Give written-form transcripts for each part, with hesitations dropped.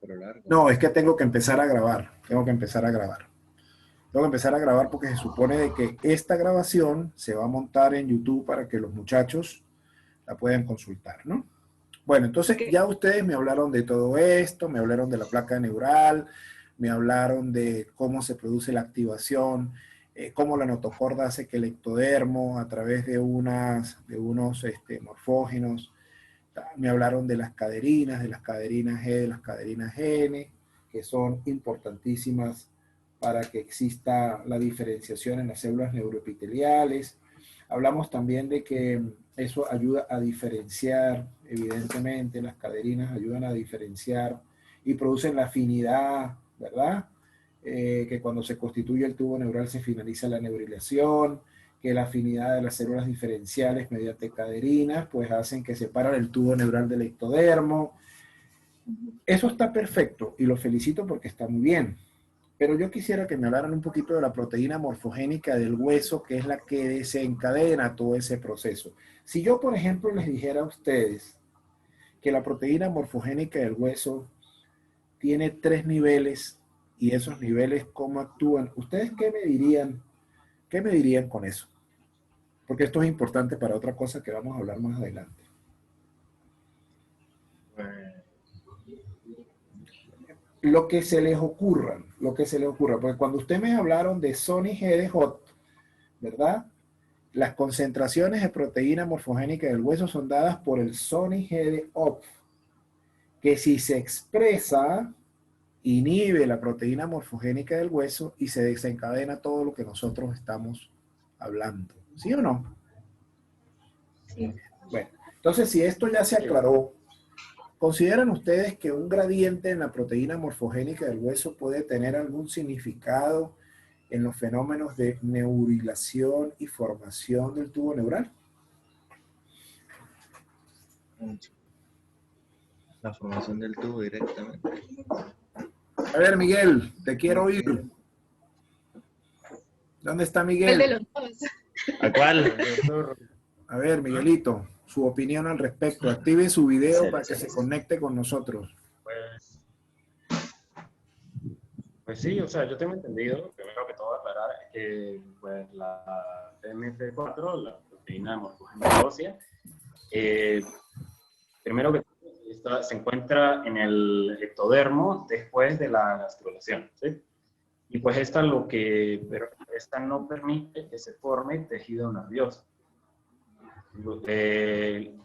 pero largo. No, es que tengo que empezar a grabar. Tengo que empezar a grabar. Tengo que empezar a grabar porque se supone de que esta grabación se va a montar en YouTube para que los muchachos la puedan consultar, ¿no? Bueno, entonces Ok. ya ustedes me hablaron de todo esto, me hablaron de la placa neural, me hablaron de cómo se produce la activación, cómo la notocorda hace que el ectodermo a través de unos morfógenos, me hablaron de las caderinas G, de las caderinas N, que son importantísimas para que exista la diferenciación en las células neuroepiteliales. Hablamos también de que eso ayuda a diferenciar, evidentemente, las caderinas ayudan a diferenciar y producen la afinidad, ¿verdad? Que cuando se constituye el tubo neural se finaliza la neurilación, que la afinidad de las células diferenciales mediante caderinas, pues hacen que separan el tubo neural del ectodermo. Eso está perfecto y lo felicito porque está muy bien. Pero yo quisiera que me hablaran un poquito de la proteína morfogénica del hueso, que es la que desencadena todo ese proceso. Si yo, por ejemplo, les dijera a ustedes que la proteína morfogénica del hueso tiene 3 niveles y esos niveles cómo actúan, ¿ustedes qué me dirían? ¿Qué me dirían con eso? Porque esto es importante para otra cosa que vamos a hablar más adelante. Pues, Lo que se les ocurra, porque cuando ustedes me hablaron de Sony G de Hot, ¿verdad? Las concentraciones de proteína morfogénica del hueso son dadas por el Sony G de OP, que si se expresa, inhibe la proteína morfogénica del hueso y se desencadena todo lo que nosotros estamos hablando. ¿Sí o no? Sí. Bueno, entonces si esto ya se aclaró, ¿consideran ustedes que un gradiente en la proteína morfogénica del hueso puede tener algún significado en los fenómenos de neurilación y formación del tubo neural? mucho. La formación del tubo directamente. A ver, Miguel, te quiero oír. ¿Dónde está El de Miguel? los dos. ¿A cuál? A ver, Miguelito, su opinión al respecto. Active su video Sí, para que sí, se sí. conecte con nosotros. Pues sí, o sea, yo tengo entendido, primero que todo aclarar, que pues, la TMP4, la proteína morfogénica ósea, primero que todo se encuentra en el ectodermo después de la gastrulación, ¿sí? Y pues esta no permite que se forme tejido nervioso.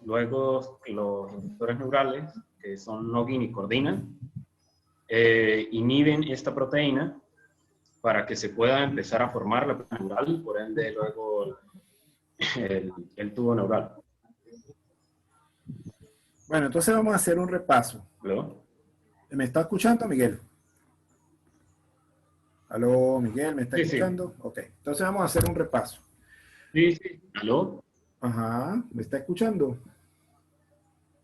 Luego los inductores neurales, que son Nogin y Cordina, inhiben esta proteína para que se pueda empezar a formar la placa neural y por ende luego el tubo neural. Bueno, entonces vamos a hacer un repaso. ¿Aló? ¿Me está escuchando, Miguel? ¿Aló, Miguel? ¿Me está Sí, sí. escuchando? Ok, entonces vamos a hacer un repaso. Sí, sí. ¿Aló? Ajá, ¿me está escuchando?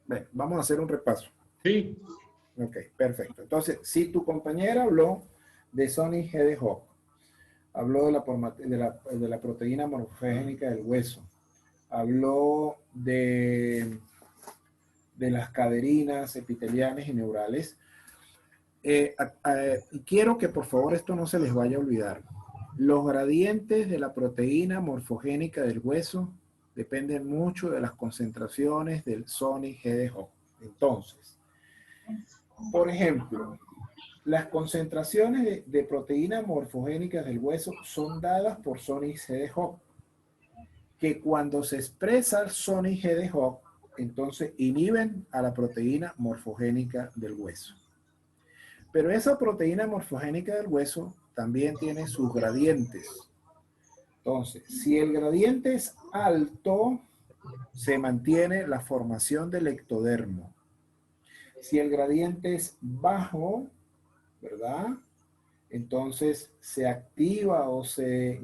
Bien, vamos a hacer un repaso. Sí. Ok, perfecto. Entonces, si tu compañera habló de Sony G de Hawk, habló de la proteína morfogénica del hueso, habló de las caderinas epiteliales y neurales, y quiero que por favor esto no se les vaya a olvidar. Los gradientes de la proteína morfogénica del hueso dependen mucho de las concentraciones del Sony G de Hawk. Entonces, por ejemplo, las concentraciones de proteínas morfogénicas del hueso son dadas por Sony G de Hawk, que cuando se expresa el Sony G de Hawk, entonces inhiben a la proteína morfogénica del hueso. Pero esa proteína morfogénica del hueso también tiene sus gradientes. Entonces, si el gradiente es alto, se mantiene la formación del ectodermo. Si el gradiente es bajo, ¿verdad? Entonces se activa o se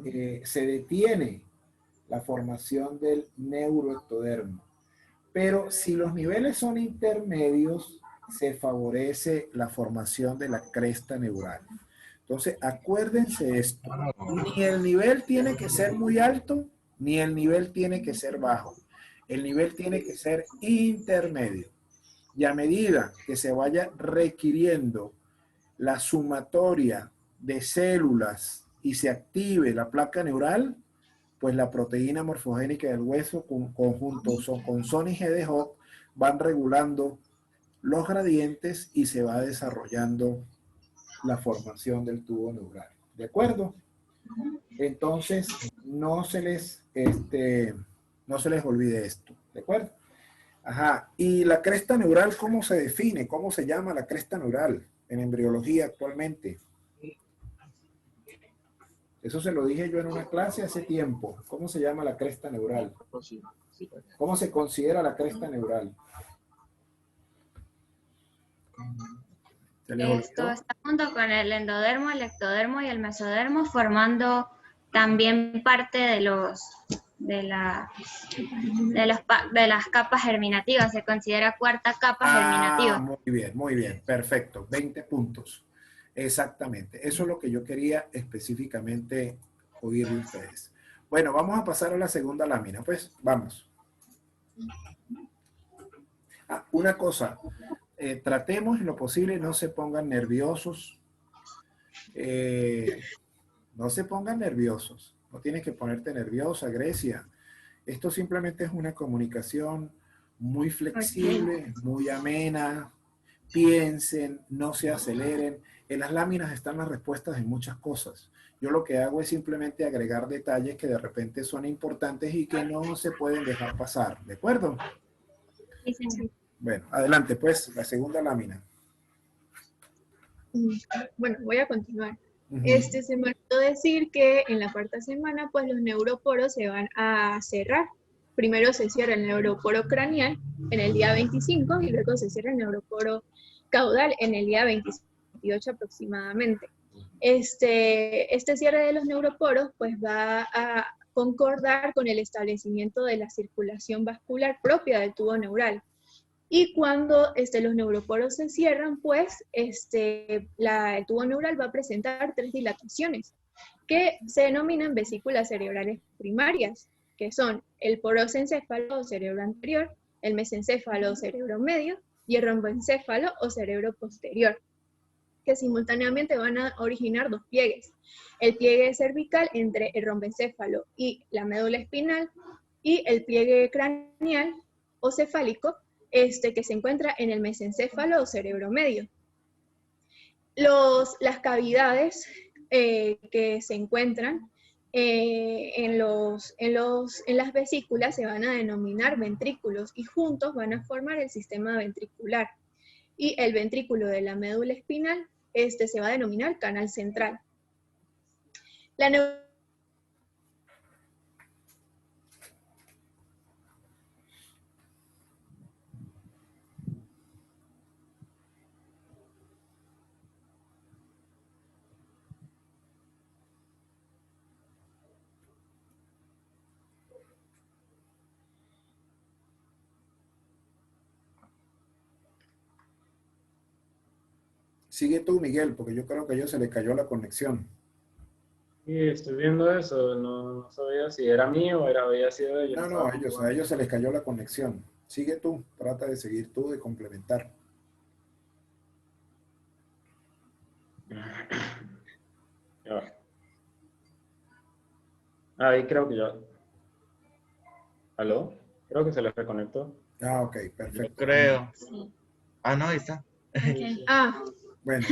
detiene la formación del neuroectodermo. Pero si los niveles son intermedios, se favorece la formación de la cresta neural. Entonces, acuérdense esto. Ni el nivel tiene que ser muy alto, ni el nivel tiene que ser bajo. El nivel tiene que ser intermedio. Y a medida que se vaya requiriendo la sumatoria de células y se active la placa neural, pues la proteína morfogénica del hueso con Son y GDJ van regulando los gradientes y se va desarrollando la formación del tubo neural. ¿De acuerdo? Entonces, no se les olvide esto. ¿De acuerdo? Ajá. ¿Y la cresta neural cómo se define? ¿Cómo se llama la cresta neural en embriología actualmente? Eso se lo dije yo en una clase hace tiempo. ¿Cómo se llama la cresta neural? ¿Cómo se considera la cresta neural? ¿Se les Esto olvidó? está junto con el endodermo, el ectodermo y el mesodermo, formando también parte de las capas germinativas. Se considera cuarta capa germinativa. Muy bien, perfecto. 20 puntos. Exactamente. Eso es lo que yo quería específicamente oír de ustedes. Bueno, vamos a pasar a la segunda lámina. Pues, vamos. Una cosa. Tratemos en lo posible, no se pongan nerviosos. No se pongan nerviosos. No tienes que ponerte nerviosa, Grecia. Esto simplemente es una comunicación muy flexible, muy amena. Piensen, no se aceleren. En las láminas están las respuestas de muchas cosas. Yo lo que hago es simplemente agregar detalles que de repente son importantes y que no se pueden dejar pasar. ¿De acuerdo? Sí, señor. Bueno, adelante pues, la segunda lámina. Bueno, voy a continuar. Uh-huh. Se me olvidó decir que en la cuarta semana, pues los neuroporos se van a cerrar. Primero se cierra el neuroporo craneal en el día 25 y luego se cierra el neuroporo caudal en el día 28 aproximadamente. Este cierre de los neuroporos pues va a concordar con el establecimiento de la circulación vascular propia del tubo neural. Y cuando los neuroporos se cierran, pues el tubo neural va a presentar 3 dilataciones que se denominan vesículas cerebrales primarias, que son el porosencéfalo o cerebro anterior, el mesencéfalo o cerebro medio y el romboencéfalo o cerebro posterior, que simultáneamente van a originar 2 pliegues. El pliegue cervical entre el romboencéfalo y la médula espinal y el pliegue craneal o cefálico que se encuentra en el mesencéfalo o cerebro medio. Las cavidades que se encuentran en las vesículas se van a denominar ventrículos y juntos van a formar el sistema ventricular. Y el ventrículo de la médula espinal se va a denominar canal central. Sigue tú, Miguel, porque yo creo que a ellos se le cayó la conexión. Sí, estoy viendo eso, no sabía si era mío o había sido de ellos. No, a ellos se les cayó la conexión. Sigue tú, trata de seguir tú, de complementar. Ahí creo que ya. ¿Aló? Creo que se les reconectó. Ok, perfecto. Yo creo. Sí. No, ahí está. Okay. Bueno,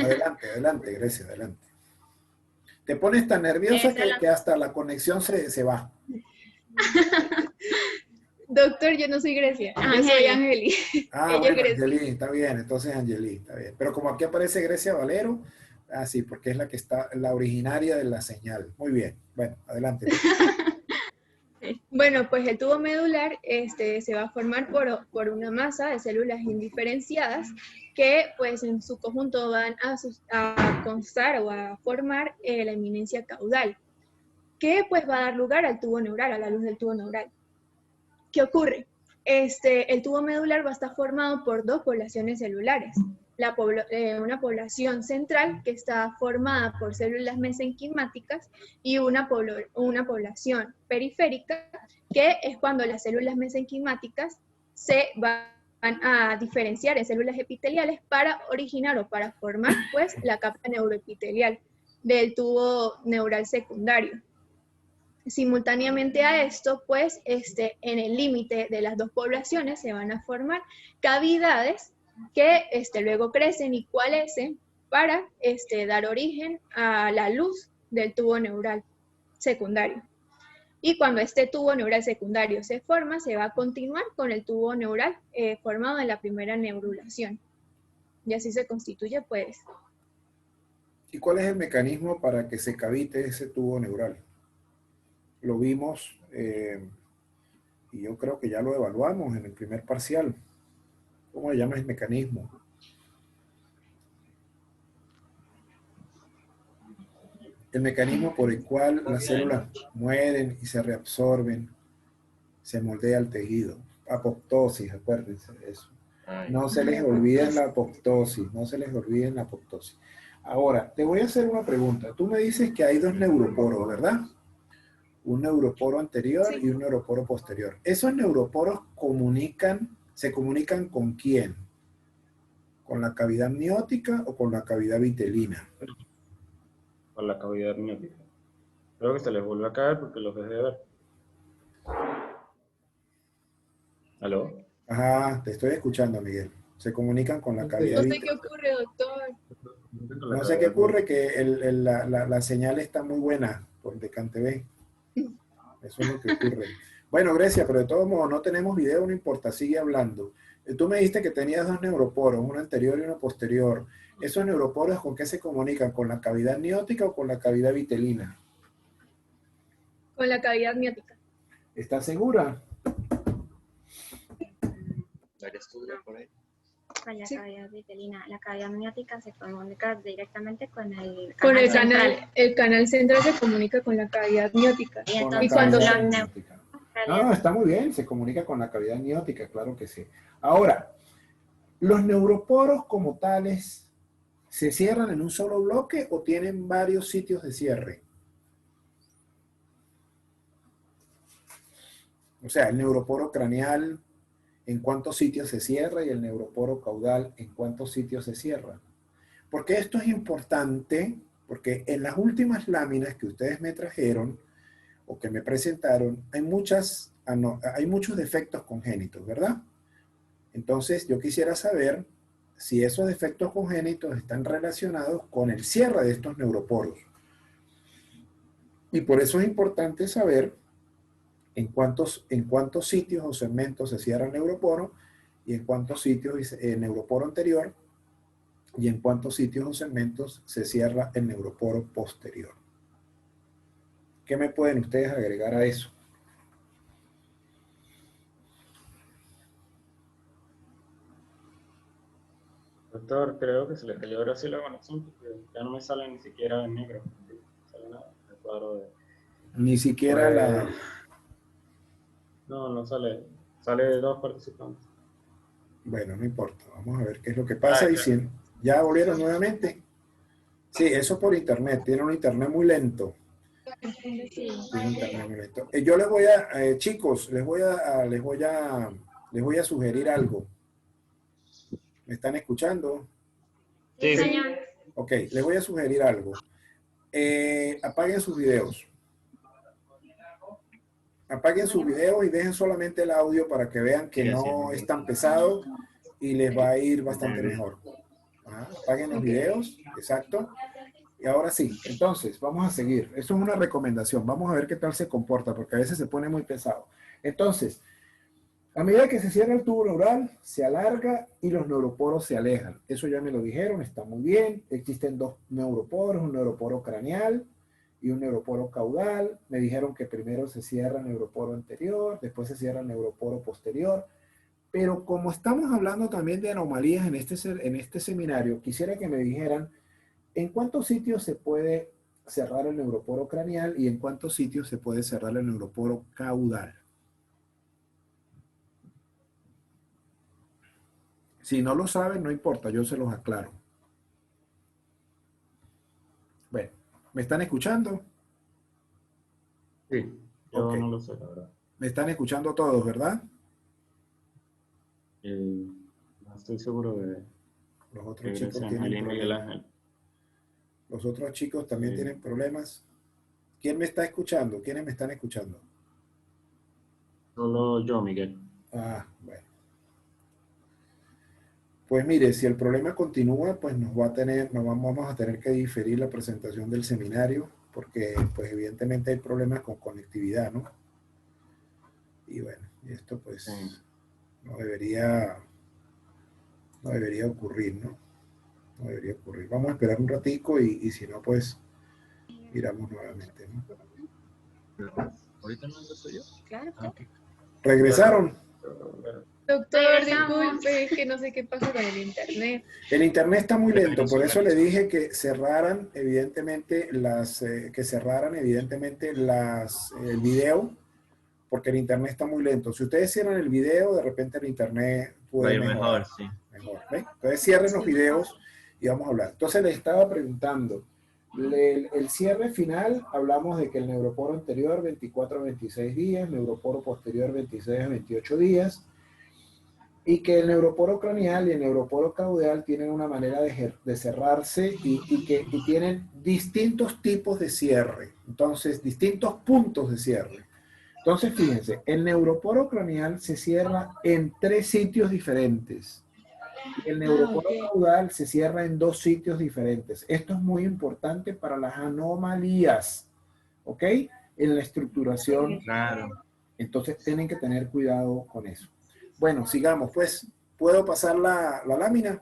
adelante, Grecia, adelante. Te pones tan nerviosa que hasta la conexión se va. Doctor, yo no soy Grecia, yo soy Angeli. Bueno, Angeli, está bien, entonces Angeli, está bien. Pero como aquí aparece Grecia Valero, sí, porque es la originaria de la señal. Muy bien, bueno, adelante. Bueno, pues el tubo medular se va a formar por una masa de células indiferenciadas que pues en su conjunto van a constar o a formar la eminencia caudal, que pues va a dar lugar al tubo neural, a la luz del tubo neural. ¿Qué ocurre? El tubo medular va a estar formado por 2 poblaciones celulares. Una población central que está formada por células mesenquimáticas y una población periférica que es cuando las células mesenquimáticas se van van a diferenciar en células epiteliales para originar o para formar pues la capa neuroepitelial del tubo neural secundario. Simultáneamente a esto, pues en el límite de las dos poblaciones se van a formar cavidades que luego crecen y coalescen para dar origen a la luz del tubo neural secundario. Y cuando este tubo neural secundario se forma, se va a continuar con el tubo neural formado en la primera neurulación. Y así se constituye, pues. ¿Y cuál es el mecanismo para que se cavite ese tubo neural? Lo vimos y yo creo que ya lo evaluamos en el primer parcial. ¿Cómo se llama el mecanismo? El mecanismo por el cual las células mueren y se reabsorben, se moldea el tejido. Apoptosis, acuérdense de eso. No se les olvide la apoptosis, no se les olvide la apoptosis. Ahora, te voy a hacer una pregunta. Tú me dices que hay dos neuroporos, ¿verdad? Un neuroporo anterior y un neuroporo posterior. ¿Esos neuroporos se comunican con quién? ¿Con la cavidad amniótica o con la cavidad vitelina? Con la cavidad amniótica. Creo que se les vuelve a caer porque los dejé de ver. ¿Aló? Ajá, te estoy escuchando, Miguel. Se comunican con la cavidad No sé vitelina. qué ocurre, doctor. No sé qué ocurre, que la señal está muy buena por Decantv. Eso es lo que ocurre. Bueno, Grecia, pero de todos modos no tenemos video, no importa, sigue hablando. Tú me dijiste que tenías dos neuroporos, uno anterior y uno posterior. ¿Esos neuroporos con qué se comunican? ¿Con la cavidad amniótica o con la cavidad vitelina? Con la cavidad amniótica. ¿Estás segura? ¿Hay estudio por ahí? Con la Sí. cavidad vitelina. La cavidad amniótica se comunica directamente con el Con el central. canal central se comunica con la cavidad amniótica. Y Con la entonces cuando cavidad los amniótica. No, está muy bien, se comunica con la cavidad amniótica, claro que sí. Ahora, ¿los neuroporos como tales se cierran en un solo bloque o tienen varios sitios de cierre? O sea, el neuroporo craneal, ¿en cuántos sitios se cierra? Y el neuroporo caudal, ¿en cuántos sitios se cierra? Porque esto es importante, porque en las últimas láminas que ustedes me trajeron o que me presentaron, hay muchos defectos congénitos, ¿verdad? Entonces, yo quisiera saber si esos defectos congénitos están relacionados con el cierre de estos neuroporos. Y por eso es importante saber en cuántos sitios o segmentos se cierra el neuroporo y en cuántos sitios el neuroporo anterior y en cuántos sitios o segmentos se cierra el neuroporo posterior. ¿Qué me pueden ustedes agregar a eso? Doctor, creo que se le cayó ahora sí la conexión porque ya no me sale ni siquiera en negro. No sale nada. El cuadro de... Ni siquiera la... No sale. Sale de dos participantes. Bueno, no importa. Vamos a ver qué es lo que pasa. Y Claro. si ya volvieron nuevamente. Sí, eso por internet. Tiene un internet muy lento. Sí. Tiene un internet muy lento. Yo les voy a, chicos, les voy a sugerir algo. ¿Me están escuchando? Sí, Sí. señor. Ok, les voy a sugerir algo. Apaguen sus videos. Apaguen sus videos y dejen solamente el audio para que vean que no es tan pesado y les va a ir bastante mejor. Ajá, apaguen los videos, exacto. Y ahora sí, entonces, vamos a seguir. Eso es una recomendación. Vamos a ver qué tal se comporta, porque a veces se pone muy pesado. Entonces, a medida que se cierra el tubo neural, se alarga y los neuroporos se alejan. Eso ya me lo dijeron, está muy bien. Existen dos neuroporos, un neuroporo craneal y un neuroporo caudal. Me dijeron que primero se cierra el neuroporo anterior, después se cierra el neuroporo posterior. Pero como estamos hablando también de anomalías en este seminario, quisiera que me dijeran en cuántos sitios se puede cerrar el neuroporo craneal y en cuántos sitios se puede cerrar el neuroporo caudal. Si no lo saben, no importa, yo se los aclaro. Bueno, ¿me están escuchando? Sí, yo Ok. no lo sé, la verdad. Me están escuchando todos, ¿verdad? No estoy seguro de Los otros que chicos Grecia tienen Angelina y Miguel problemas. Ángel. Los otros chicos también Sí. tienen problemas. ¿Quién me está escuchando? ¿Quiénes me están escuchando? Solo yo, Miguel. Ah, bueno. Pues mire, si el problema continúa, pues vamos a tener que diferir la presentación del seminario, porque pues evidentemente hay problemas con conectividad, ¿no? Y bueno, esto pues Sí. no debería ocurrir, ¿no? No debería ocurrir. Vamos a esperar un ratico y si no, pues miramos nuevamente, ¿no? ¿Ahorita no lo soy yo? Claro, Ah, ok. ¿Regresaron? Doctor, Regresamos. disculpe, es que no sé qué pasa con el internet. El internet está muy lento, por eso le Organizo. dije que cerraran evidentemente el video, porque el internet está muy lento. Si ustedes cierran el video, de repente el internet Va a puede ir mejorar. mejor, sí. Mejor, ¿ves? Entonces cierren los Sí. videos y vamos a hablar. Entonces les estaba preguntando, el cierre final, hablamos de que el neuroporo anterior 24 a 26 días, neuroporo posterior 26 a 28 días, y que el neuroporo craneal y el neuroporo caudal tienen una manera de cerrarse y tienen distintos tipos de cierre, entonces distintos puntos de cierre. Entonces fíjense, el neuroporo craneal se cierra en 3 sitios diferentes. El neuroporo ok. caudal se cierra en 2 sitios diferentes. Esto es muy importante para las anomalías, ¿ok? En la estructuración. Claro. Entonces tienen que tener cuidado con eso. Bueno, sigamos, pues. ¿Puedo pasar la lámina?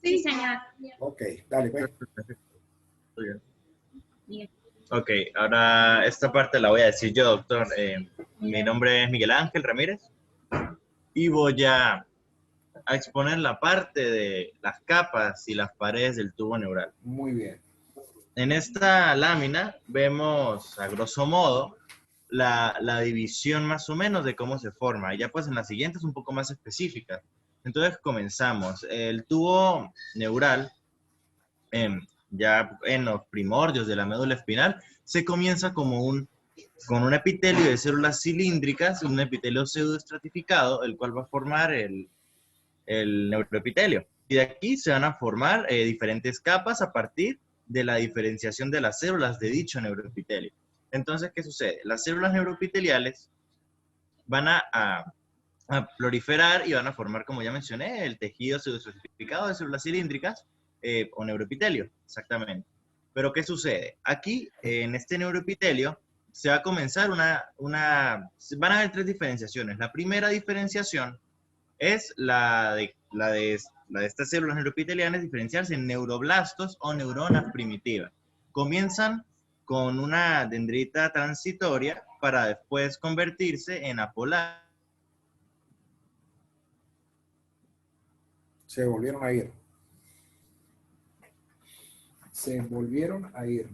Sí, señor. Ok, dale, pues. Muy bien. Bien. Ok, ahora esta parte la voy a decir yo, doctor. Mi nombre es Miguel Ángel Ramírez y voy a exponer la parte de las capas y las paredes del tubo neural. Muy bien. En esta lámina vemos, a grosso modo, la división más o menos de cómo se forma. Ya pues en la siguiente es un poco más específica. Entonces comenzamos. El tubo neural, ya en los primordios de la médula espinal, se comienza con un epitelio de células cilíndricas, un epitelio pseudoestratificado, el cual va a formar el neuroepitelio. Y de aquí se van a formar diferentes capas a partir de la diferenciación de las células de dicho neuroepitelio. Entonces, ¿qué sucede? Las células neuroepiteliales van a proliferar y van a formar, como ya mencioné, el tejido pseudoestratificado de células cilíndricas o neuroepitelio, exactamente. Pero ¿qué sucede? Aquí, en este neuroepitelio, se va a comenzar van a haber 3 diferenciaciones. La primera diferenciación es la de estas células neuroepiteliales diferenciarse en neuroblastos o neuronas primitivas. Comienzan con una dendrita transitoria para después convertirse en apolar. Se volvieron a ir. Se volvieron a ir.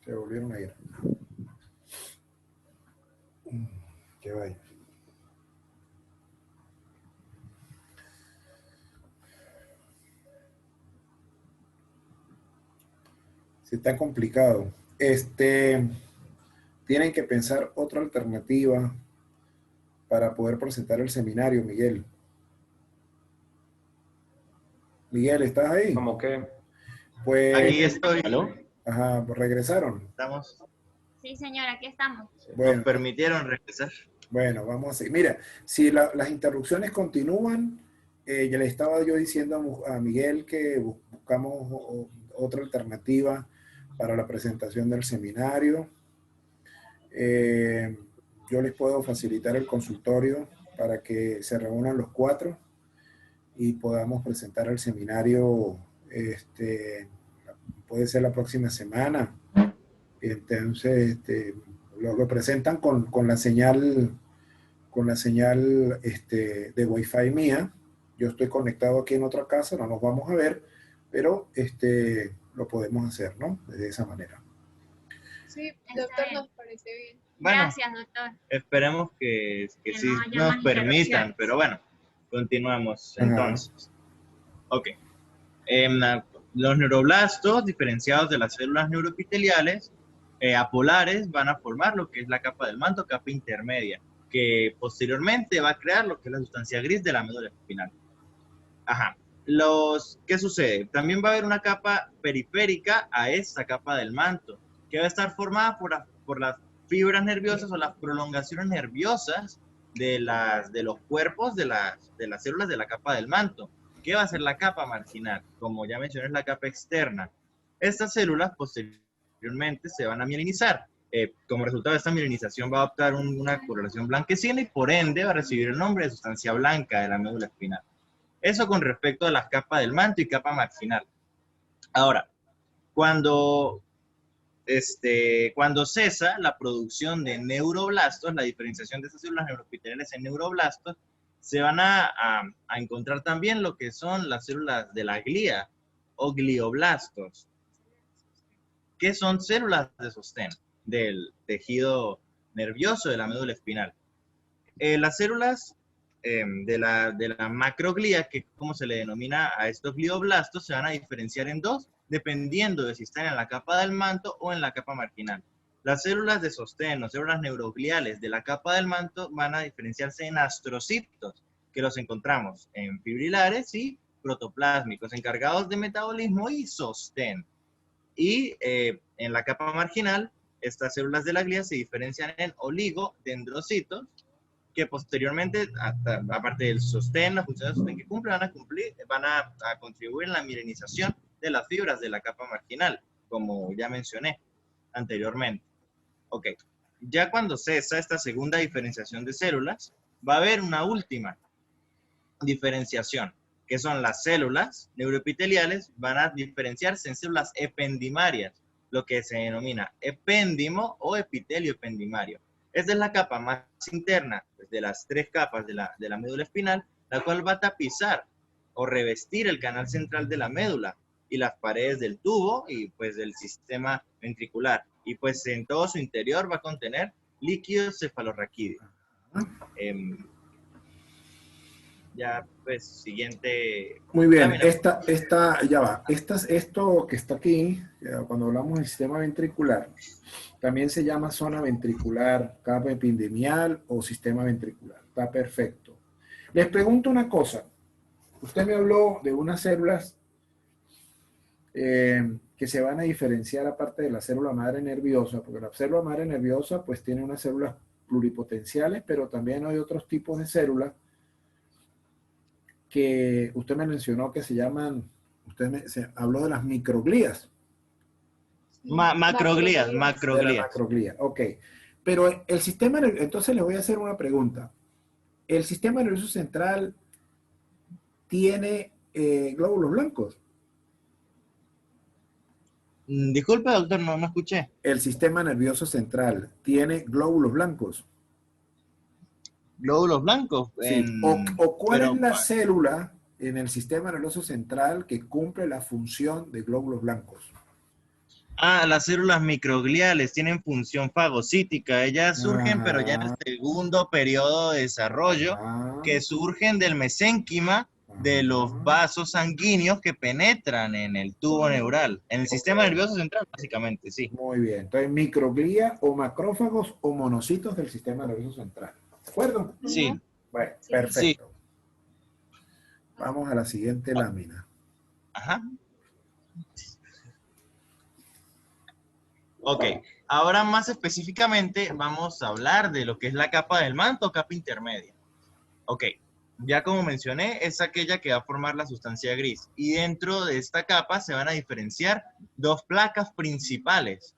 Se volvieron a ir. Qué vaya. Sí, está complicado. Tienen que pensar otra alternativa para poder presentar el seminario, Miguel. Miguel, ¿estás ahí? ¿Cómo que? Pues, Aquí estoy. ¿Aló? ajá, pues regresaron. Estamos. Sí, señor, aquí estamos. Bueno, Nos permitieron regresar. bueno, vamos a seguir. Mira, si las interrupciones continúan, ya le estaba yo diciendo a Miguel que buscamos otra alternativa para la presentación del seminario. Yo les puedo facilitar el consultorio para que se reúnan los 4 y podamos presentar el seminario, puede ser la próxima semana. Entonces, lo presentan con la señal de Wi-Fi mía. Yo estoy conectado aquí en otra casa, no nos vamos a ver, pero lo podemos hacer, ¿no? De esa manera. Sí, doctor, nos parece bien. Bueno, Gracias, doctor. esperemos que Que sí no haya nos más permitan, interrupciones. pero bueno, continuamos Ajá. entonces. Ok. Los neuroblastos, diferenciados de las células neuroepiteliales, apolares, van a formar lo que es la capa del manto, capa intermedia, que posteriormente va a crear lo que es la sustancia gris de la médula espinal. Ajá. ¿Qué sucede? También va a haber una capa periférica a esta capa del manto, que va a estar formada por las fibras nerviosas o las prolongaciones nerviosas de los cuerpos de las células de la capa del manto. ¿Qué va a ser la capa marginal? Como ya mencioné, es la capa externa. Estas células posteriormente se van a mielinizar. Como resultado de esta mielinización va a adoptar una coloración blanquecina y por ende va a recibir el nombre de sustancia blanca de la médula espinal. Eso con respecto a las capas del manto y capa marginal. Ahora, cuando cesa la producción de neuroblastos, la diferenciación de esas células neuroepiteliales en neuroblastos, se van a encontrar también lo que son las células de la glía o glioblastos, que son células de sostén del tejido nervioso de la médula espinal. Las células de la macroglía, que como se le denomina a estos glioblastos, se van a diferenciar en dos, dependiendo de si están en la capa del manto o en la capa marginal. Las células de sostén o células neurogliales de la capa del manto van a diferenciarse en astrocitos, que los encontramos en fibrilares y protoplásmicos, encargados de metabolismo y sostén. Y en la capa marginal, estas células de la glía se diferencian en oligodendrocitos, que posteriormente, aparte del sostén, la función de sostén que cumplen, van a contribuir en la mielinización de las fibras de la capa marginal, como ya mencioné anteriormente. Ok, ya cuando cesa esta segunda diferenciación de células, va a haber una última diferenciación, que son las células neuroepiteliales, van a diferenciarse en células ependimarias, lo que se denomina epéndimo o epitelio ependimario. Esta es la capa más interna de las tres capas de la médula espinal, la cual va a tapizar o revestir el canal central de la médula y las paredes del tubo y pues del sistema ventricular. Y pues en todo su interior va a contener líquido cefalorraquídeo. Ya pues siguiente. Muy bien, ya va. Esto que está aquí, cuando hablamos del sistema ventricular, también se llama zona ventricular, capa epidemial o sistema ventricular. Está perfecto. Les pregunto una cosa. Usted me habló de unas células que se van a diferenciar aparte de la célula madre nerviosa, porque la célula madre nerviosa pues tiene unas células pluripotenciales, pero también hay otros tipos de células que usted me mencionó que se llaman, se habló de las microglías. Macroglías. Macroglía, ok. Pero el sistema, entonces les voy a hacer una pregunta. ¿El sistema nervioso central tiene glóbulos blancos? Disculpe, doctor, no escuché. ¿El sistema nervioso central tiene glóbulos blancos? Glóbulos blancos. Sí. ¿O cuál es la célula en el sistema nervioso central que cumple la función de glóbulos blancos? Las células microgliales tienen función fagocítica. Ellas surgen, pero ya en el segundo periodo de desarrollo, que surgen del mesénquima de los vasos sanguíneos que penetran en el tubo neural, en el sistema nervioso central, básicamente, sí. Muy bien. Entonces, microglía o macrófagos o monocitos del sistema nervioso central. ¿De acuerdo? Sí. Bueno, perfecto. Sí. Vamos a la siguiente lámina. Ajá. Ok, ahora más específicamente vamos a hablar de lo que es la capa del manto o capa intermedia. Ok, ya como mencioné, es aquella que va a formar la sustancia gris. Y dentro de esta capa se van a diferenciar dos placas principales.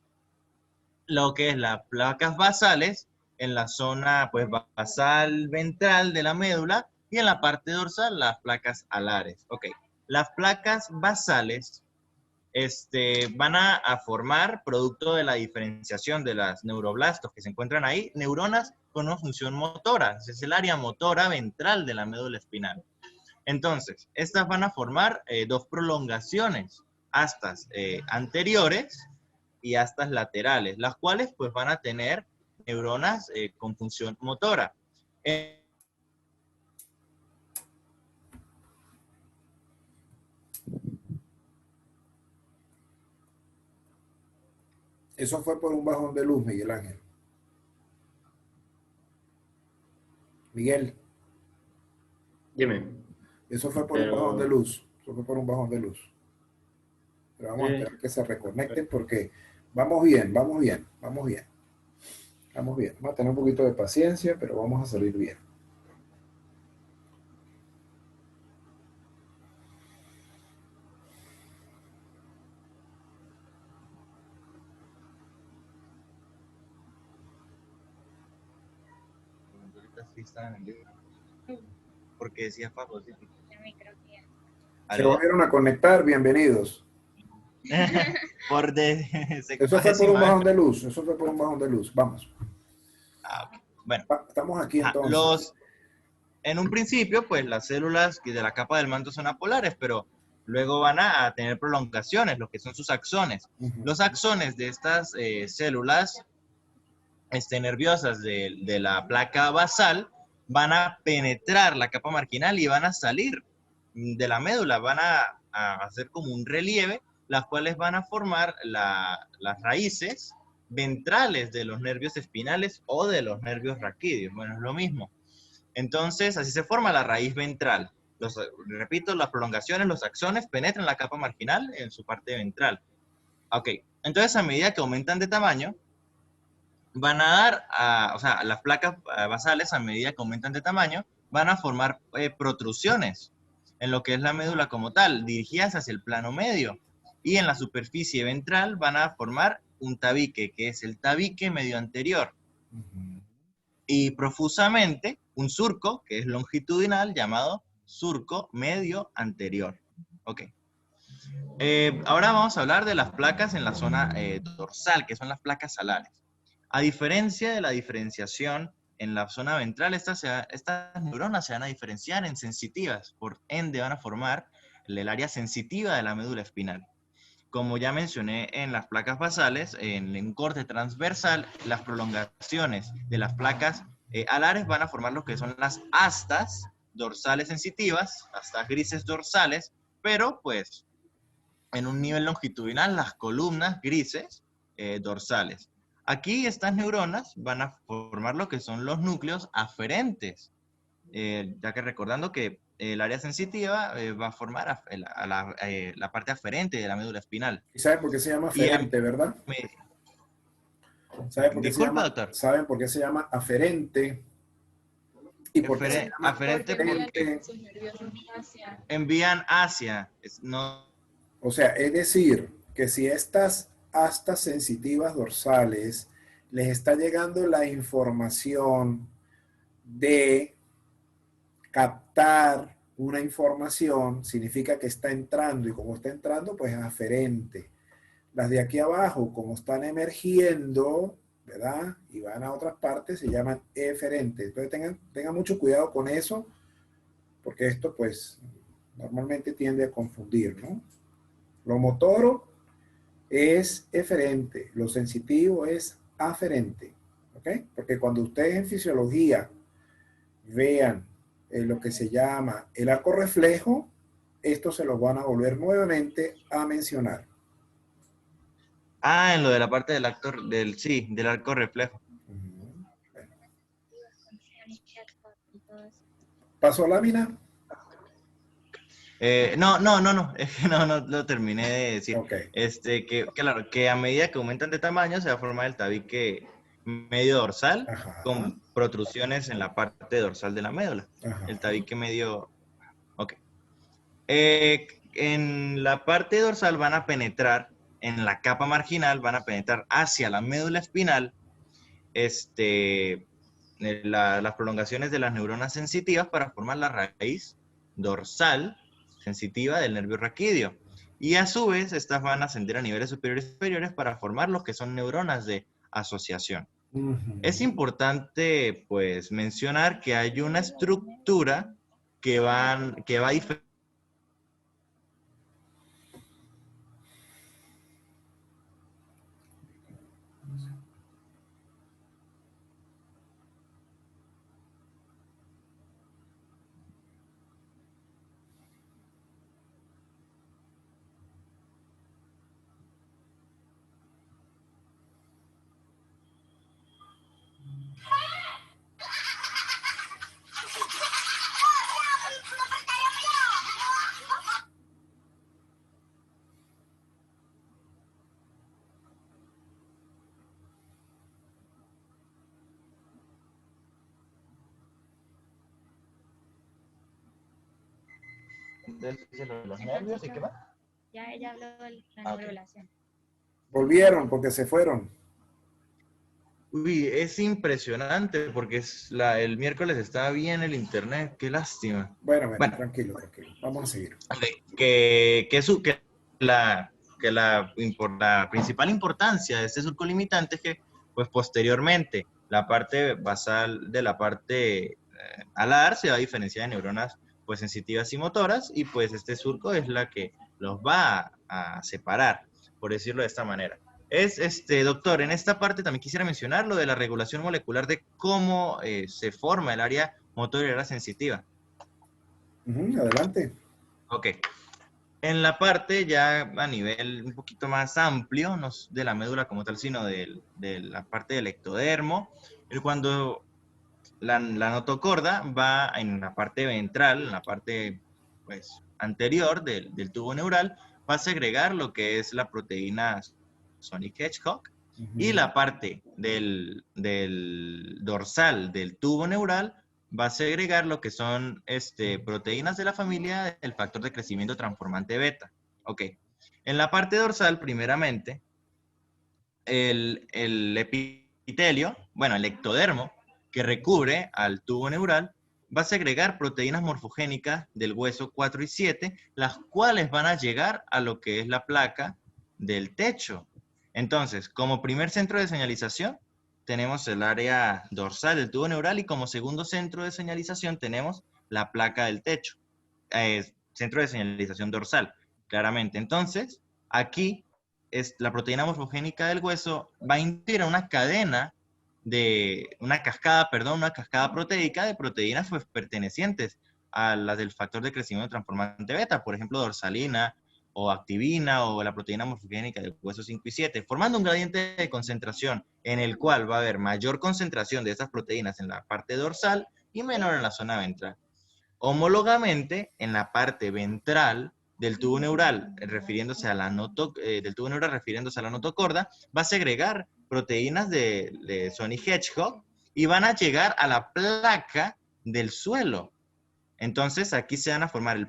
Lo que es las placas basales en la zona pues, basal ventral de la médula y en la parte dorsal las placas alares. Ok, las placas basales van a formar, producto de la diferenciación de las neuroblastos que se encuentran ahí, neuronas con una función motora. Es el área motora ventral de la médula espinal. Entonces, estas van a formar dos prolongaciones, astas anteriores y astas laterales, las cuales pues van a tener neuronas con función motora. Eso fue por un bajón de luz, Miguel Ángel. Miguel, Dime. eso fue por un bajón de Pero, luz. Eso fue por un bajón de luz. Pero vamos a esperar que se reconecten porque vamos bien, vamos bien, vamos bien. Vamos bien. Vamos a tener un poquito de paciencia, pero vamos a salir bien. Ahorita sí está en el libro. Porque decía fagocítico. Se ¿Aló? volvieron a conectar, bienvenidos. Por de Eso fue por un décima vez. bajón de luz, eso fue por un bajón de luz. Vamos. Ah, ok. Bueno, Estamos aquí ajá, entonces. en un principio, pues las células de la capa del manto son apolares, pero luego van a tener prolongaciones, lo que son sus axones. Los axones de estas células nerviosas de la placa basal van a penetrar la capa marginal y van a salir de la médula, van a hacer como un relieve, las cuales van a formar las raíces ventrales de los nervios espinales o de los nervios raquídeos. Bueno, es lo mismo. Entonces, así se forma la raíz ventral. Repito, las prolongaciones, los axones penetran la capa marginal en su parte ventral. Ok, entonces a medida que aumentan de tamaño, van a dar, o sea, las placas basales a medida que aumentan de tamaño, van a formar protrusiones en lo que es la médula como tal, dirigidas hacia el plano medio. Y en la superficie ventral van a formar un tabique, que es el tabique medio anterior. Y profusamente un surco, que es longitudinal, llamado surco medio anterior. Ok. Ahora vamos a hablar de las placas en la zona dorsal, que son las placas salares. A diferencia de la diferenciación en la zona ventral, estas neuronas se van a diferenciar en sensitivas, por ende van a formar el área sensitiva de la médula espinal. Como ya mencioné en las placas basales, en un corte transversal, las prolongaciones de las placas alares van a formar lo que son las astas dorsales sensitivas, astas grises dorsales, pero pues en un nivel longitudinal las columnas grises dorsales. Aquí estas neuronas van a formar lo que son los núcleos aferentes, ya que recordando que el área sensitiva va a formar la parte aferente de la médula espinal. ¿Y saben por qué se llama Y aferente, verdad? me- ¿Saben doctor. saben por qué se llama aferente? ¿Y por qué se llama Aferente Porque envían porque aferente? sus nerviosos hacia... envían hacia, no, O sea, es decir, que si estas astas sensitivas dorsales les está llegando la información de captar una información, significa que está entrando y como está entrando, pues es aferente. Las de aquí abajo, como están emergiendo, ¿verdad? Y van a otras partes, se llaman eferentes. Entonces tengan mucho cuidado con eso, porque esto pues normalmente tiende a confundir, ¿no? Lo motoro es eferente, lo sensitivo es aferente, ¿ok? Porque cuando ustedes en fisiología vean lo que se llama el arco reflejo, esto se los van a volver nuevamente a mencionar. en lo de la parte del actor, del arco reflejo. Bueno. ¿Pasó lámina? No, es que no lo terminé de decir. Ok. Claro, que a medida que aumentan de tamaño se va a formar el tabique medio dorsal Ajá. con protrusiones en la parte dorsal de la médula. Ajá. El tabique medio, ok. En la parte dorsal van a penetrar, en la capa marginal, van a penetrar hacia la médula espinal, las prolongaciones de las neuronas sensitivas para formar la raíz dorsal sensitiva del nervio raquídeo. Y a su vez, estas van a ascender a niveles superiores y superiores para formar lo que son neuronas de asociación. Es importante, pues, mencionar que hay una estructura que va a diferenciar. de los nervios y qué más. Ya ella habló de la Ah, ok. neurulación. Volvieron porque se fueron. Uy, es impresionante porque el miércoles estaba bien el internet, qué lástima. Bueno, Bueno, tranquilo, tranquilo. Vamos a seguir. ok, la principal importancia de este surco limitante es que, pues posteriormente, la parte basal de la parte alar se va a diferenciar de neuronas pues sensitivas y motoras, y pues este surco es la que los va a separar, por decirlo de esta manera. Doctor, en esta parte también quisiera mencionar lo de la regulación molecular de cómo se forma el área motora y el área sensitiva. Adelante. Ok. En la parte ya a nivel un poquito más amplio, no de la médula como tal, sino de la parte del ectodermo, cuando la notocorda va en la parte ventral, en la parte pues, anterior del tubo neural, va a segregar lo que es la proteína Sonic Hedgehog, y la parte del dorsal del tubo neural va a segregar lo que son proteínas de la familia del factor de crecimiento transformante beta. Ok. En la parte dorsal, primeramente, el epitelio, bueno, el ectodermo, que recubre al tubo neural, va a segregar proteínas morfogénicas del hueso 4 y 7, las cuales van a llegar a lo que es la placa del techo. Entonces, como primer centro de señalización, tenemos el área dorsal del tubo neural, y como segundo centro de señalización tenemos la placa del techo. Centro de señalización dorsal, claramente. Entonces, aquí la proteína morfogénica del hueso va a inducir a una cascada proteica de proteínas pues, pertenecientes a las del factor de crecimiento transformante beta, por ejemplo, dorsalina o activina o la proteína morfogénica del hueso 5 y 7, formando un gradiente de concentración en el cual va a haber mayor concentración de estas proteínas en la parte dorsal y menor en la zona ventral. Homólogamente, en la parte ventral del tubo neural, refiriéndose a la notocorda, va a segregar proteínas de Sonic Hedgehog y van a llegar a la placa del suelo. Entonces, aquí se van a formar el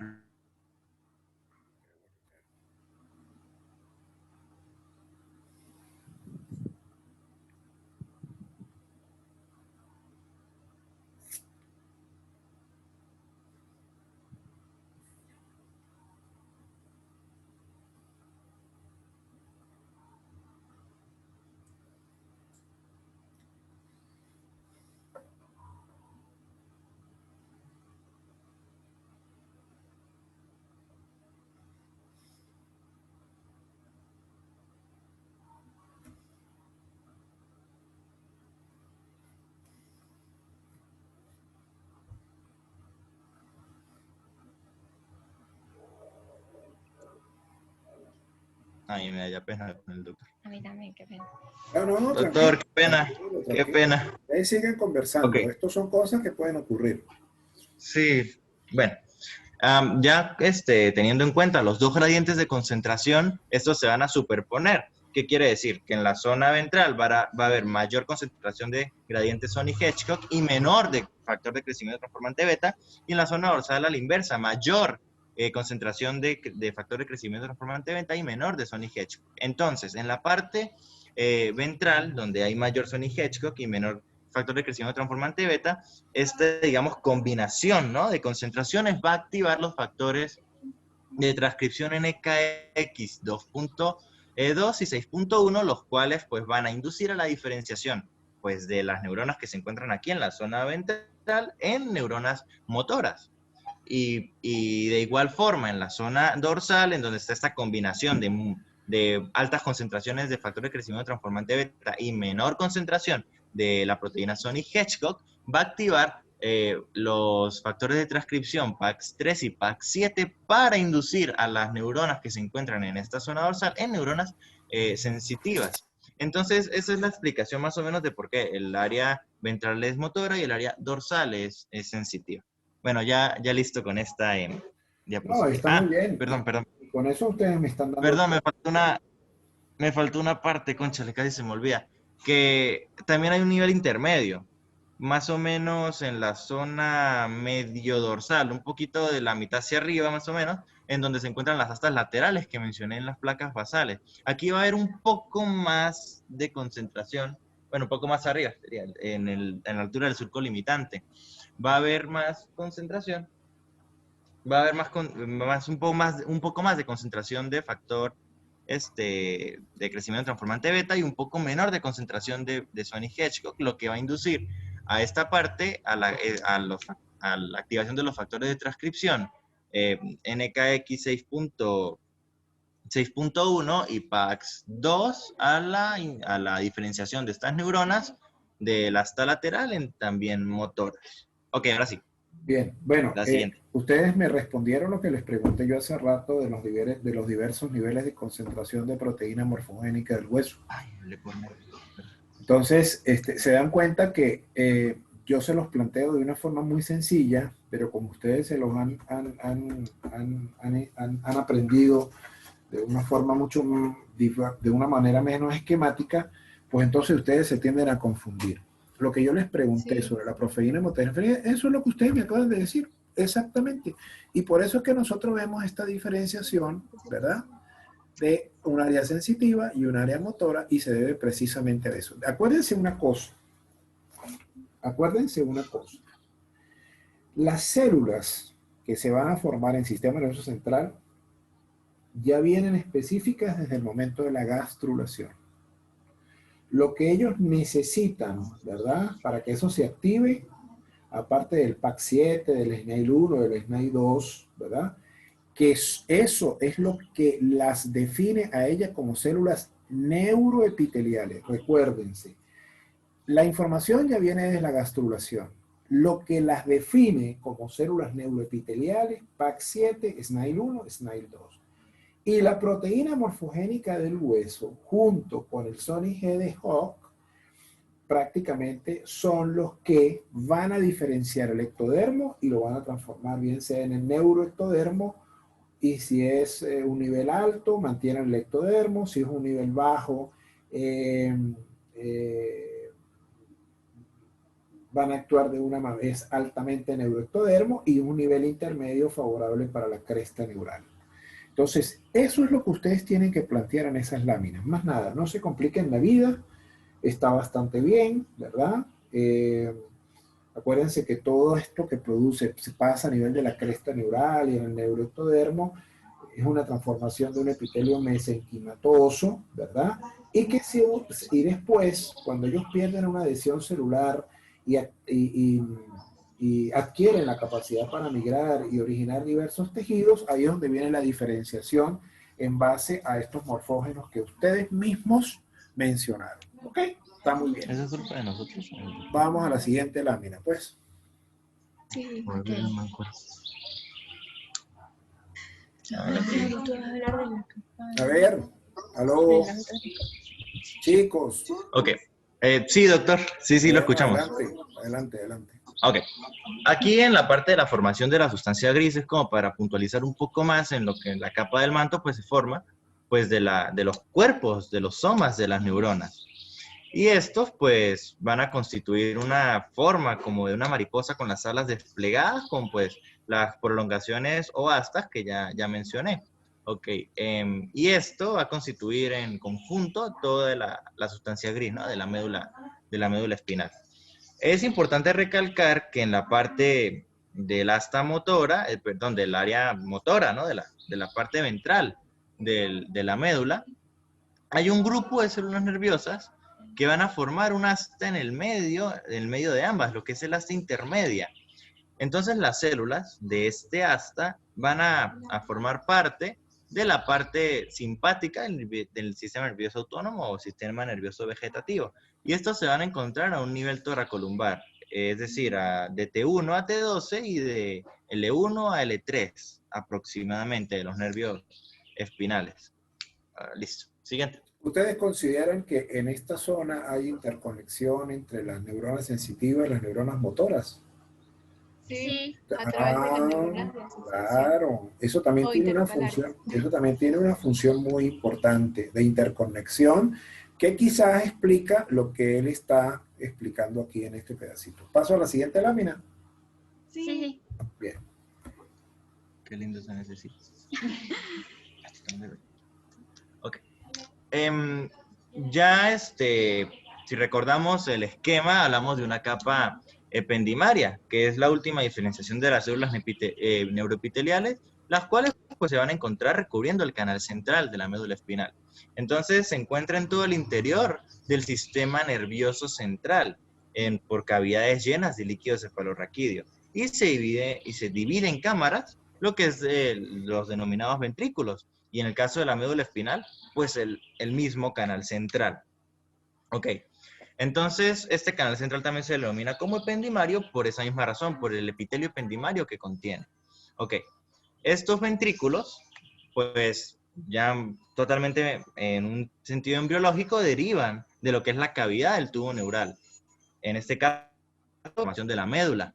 Ay, me da ya pena con el doctor. A mí también, qué pena. No, Doctor, qué pena, tranquilo. qué pena. Ahí siguen conversando. Ok. Estos son cosas que pueden ocurrir. Sí, bueno. Ya teniendo en cuenta los dos gradientes de concentración, estos se van a superponer. ¿Qué quiere decir? Que en la zona ventral va a haber mayor concentración de gradiente Sonic Hedgehog y menor de factor de crecimiento transformante beta, y en la zona dorsal a la inversa, mayor concentración de factor de crecimiento transformante beta y menor de Sonic Hedgehog. Entonces, en la parte ventral, donde hay mayor Sonic Hedgehog y menor factor de crecimiento transformante beta, digamos, combinación, ¿no?, de concentraciones va a activar los factores de transcripción NKX 2.2 y 6.1, los cuales pues van a inducir a la diferenciación pues de las neuronas que se encuentran aquí en la zona ventral en neuronas motoras. Y de igual forma en la zona dorsal, en donde está esta combinación de altas concentraciones de factor de crecimiento transformante beta y menor concentración de la proteína Sonic Hedgehog, va a activar los factores de transcripción PAX3 y PAX7 para inducir a las neuronas que se encuentran en esta zona dorsal en neuronas sensitivas. Entonces, esa es la explicación más o menos de por qué el área ventral es motora y el área dorsal es sensitiva. Bueno, ya listo con esta diapositiva. No, está muy bien. Perdón. Y con eso ustedes me están dando... Perdón, me faltó una parte, cónchale, casi se me olvida. Que también hay un nivel intermedio. más o menos en la zona medio dorsal, un poquito de la mitad hacia arriba más o menos, en donde se encuentran las astas laterales que mencioné en las placas basales. Aquí va a haber un poco más de concentración, bueno, un poco más arriba, sería en la altura del surco limitante. Va a haber más concentración, va a haber un poco más de concentración de factor de crecimiento transformante beta y un poco menor de concentración de Sonic-Hedgehog, lo que va a inducir a esta parte a la activación de los factores de transcripción NKX 6.1 y PAX2 a la diferenciación de estas neuronas de la asta lateral en también motoras. Ok, ahora sí. Bien, bueno, La siguiente. ustedes me respondieron lo que les pregunté yo hace rato de los diversos niveles de concentración de proteína morfogénica del hueso. Ay, le pongo... Entonces, se dan cuenta que yo se los planteo de una forma muy sencilla, pero como ustedes se los han aprendido de una forma de una manera menos esquemática, pues entonces ustedes se tienden a confundir. Lo que yo les pregunté sobre la proteína hemoterefrina, eso es lo que ustedes me acaban de decir, exactamente. Y por eso es que nosotros vemos esta diferenciación, ¿verdad?, de un área sensitiva y un área motora, y se debe precisamente a eso. Acuérdense una cosa. Las células que se van a formar en el sistema nervioso central ya vienen específicas desde el momento de la gastrulación. Lo que ellos necesitan, ¿verdad?, para que eso se active, aparte del PAC7, del SNAIL1, del SNAIL2, ¿verdad?, que eso es lo que las define a ellas como células neuroepiteliales. Recuérdense, la información ya viene desde la gastrulación. Lo que las define como células neuroepiteliales, PAC7, SNAIL1, SNAIL2. Y la proteína morfogénica del hueso, junto con el Sonic-Hedgehog, prácticamente son los que van a diferenciar el ectodermo y lo van a transformar bien sea en el neuroectodermo, y si es un nivel alto, mantienen el ectodermo, si es un nivel bajo, van a actuar de una manera altamente neuroectodermo, y un nivel intermedio favorable para la cresta neural. Entonces, eso es lo que ustedes tienen que plantear en esas láminas. Más nada, no se compliquen la vida, está bastante bien, ¿verdad? Acuérdense que todo esto que produce, se pasa a nivel de la cresta neural y en el neuroectodermo, es una transformación de un epitelio mesenquimatoso, ¿verdad? Y después, cuando ellos pierden una adhesión celular y adquieren la capacidad para migrar y originar diversos tejidos, ahí es donde viene la diferenciación en base a estos morfógenos que ustedes mismos mencionaron. ¿Ok? Está muy bien. ¿Eso es culpa de nosotros? Vamos a la siguiente lámina, pues. Sí, A ver, aló, chicos. Ok. Sí, doctor. Sí, lo escuchamos. Adelante. Ok. Aquí en la parte de la formación de la sustancia gris es como para puntualizar un poco más en lo que en la capa del manto pues se forma pues de los cuerpos, de los somas de las neuronas. Y estos pues van a constituir una forma como de una mariposa con las alas desplegadas con pues las prolongaciones o astas que ya mencioné. Ok, y esto va a constituir en conjunto toda la sustancia gris, ¿no?, de la médula espinal. Es importante recalcar que en la parte del asta motora, del área motora, ¿no?, de la parte ventral de la médula, hay un grupo de células nerviosas que van a formar un asta en el medio de ambas, lo que es el asta intermedia. Entonces las células de este asta van a formar parte de la parte simpática del sistema nervioso autónomo o sistema nervioso vegetativo. Y estos se van a encontrar a un nivel toracolumbar, es decir, de T1 a T12 y de L1 a L3 aproximadamente de los nervios espinales. Listo. Siguiente. ¿Ustedes consideran que en esta zona hay interconexión entre las neuronas sensitivas y las neuronas motoras? Sí, a través de las neuronas de asociación. Claro, eso también tiene una función muy importante de interconexión que quizás explica lo que él está explicando aquí en este pedacito. Paso a la siguiente lámina. Sí, sí. Bien. Qué lindo se necesita. Ok. Ya si recordamos el esquema, hablamos de una capa ependimaria, que es la última diferenciación de las células neuroepiteliales, las cuales pues, se van a encontrar recubriendo el canal central de la médula espinal. Entonces se encuentra en todo el interior del sistema nervioso central, por cavidades llenas de líquido cefalorraquídeo, y se divide en cámaras, lo que es los denominados ventrículos, y en el caso de la médula espinal, pues el mismo canal central. Ok, entonces este canal central también se denomina como ependimario por esa misma razón, por el epitelio ependimario que contiene. Ok, estos ventrículos, pues ya totalmente en un sentido embriológico, derivan de lo que es la cavidad del tubo neural. En este caso, la formación de la médula.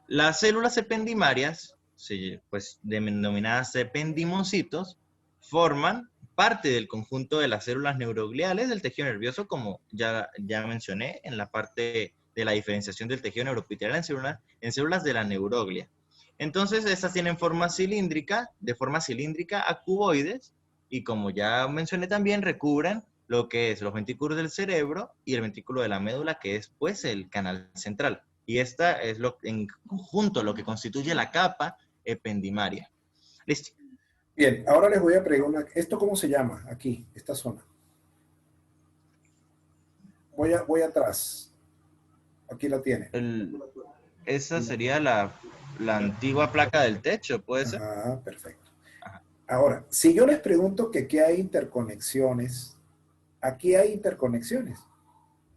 Las células ependimarias, pues denominadas ependimocitos, forman parte del conjunto de las células neurogliales del tejido nervioso, como ya mencioné en la parte de la diferenciación del tejido neuroepitelial en células de la neuroglia. Entonces, estas tienen forma cilíndrica, de forma cilíndrica a cuboides, y como ya mencioné también, recubren lo que es los ventrículos del cerebro y el ventrículo de la médula, que es pues el canal central. Y esta es en conjunto lo que constituye la capa ependimaria. Listo. Bien, ahora les voy a preguntar, ¿esto cómo se llama aquí, esta zona? Voy atrás. Aquí la tiene. Esa sería la antigua placa del techo, ¿puede ser? Ah, perfecto. Ahora, si yo les pregunto que aquí hay interconexiones, aquí hay interconexiones.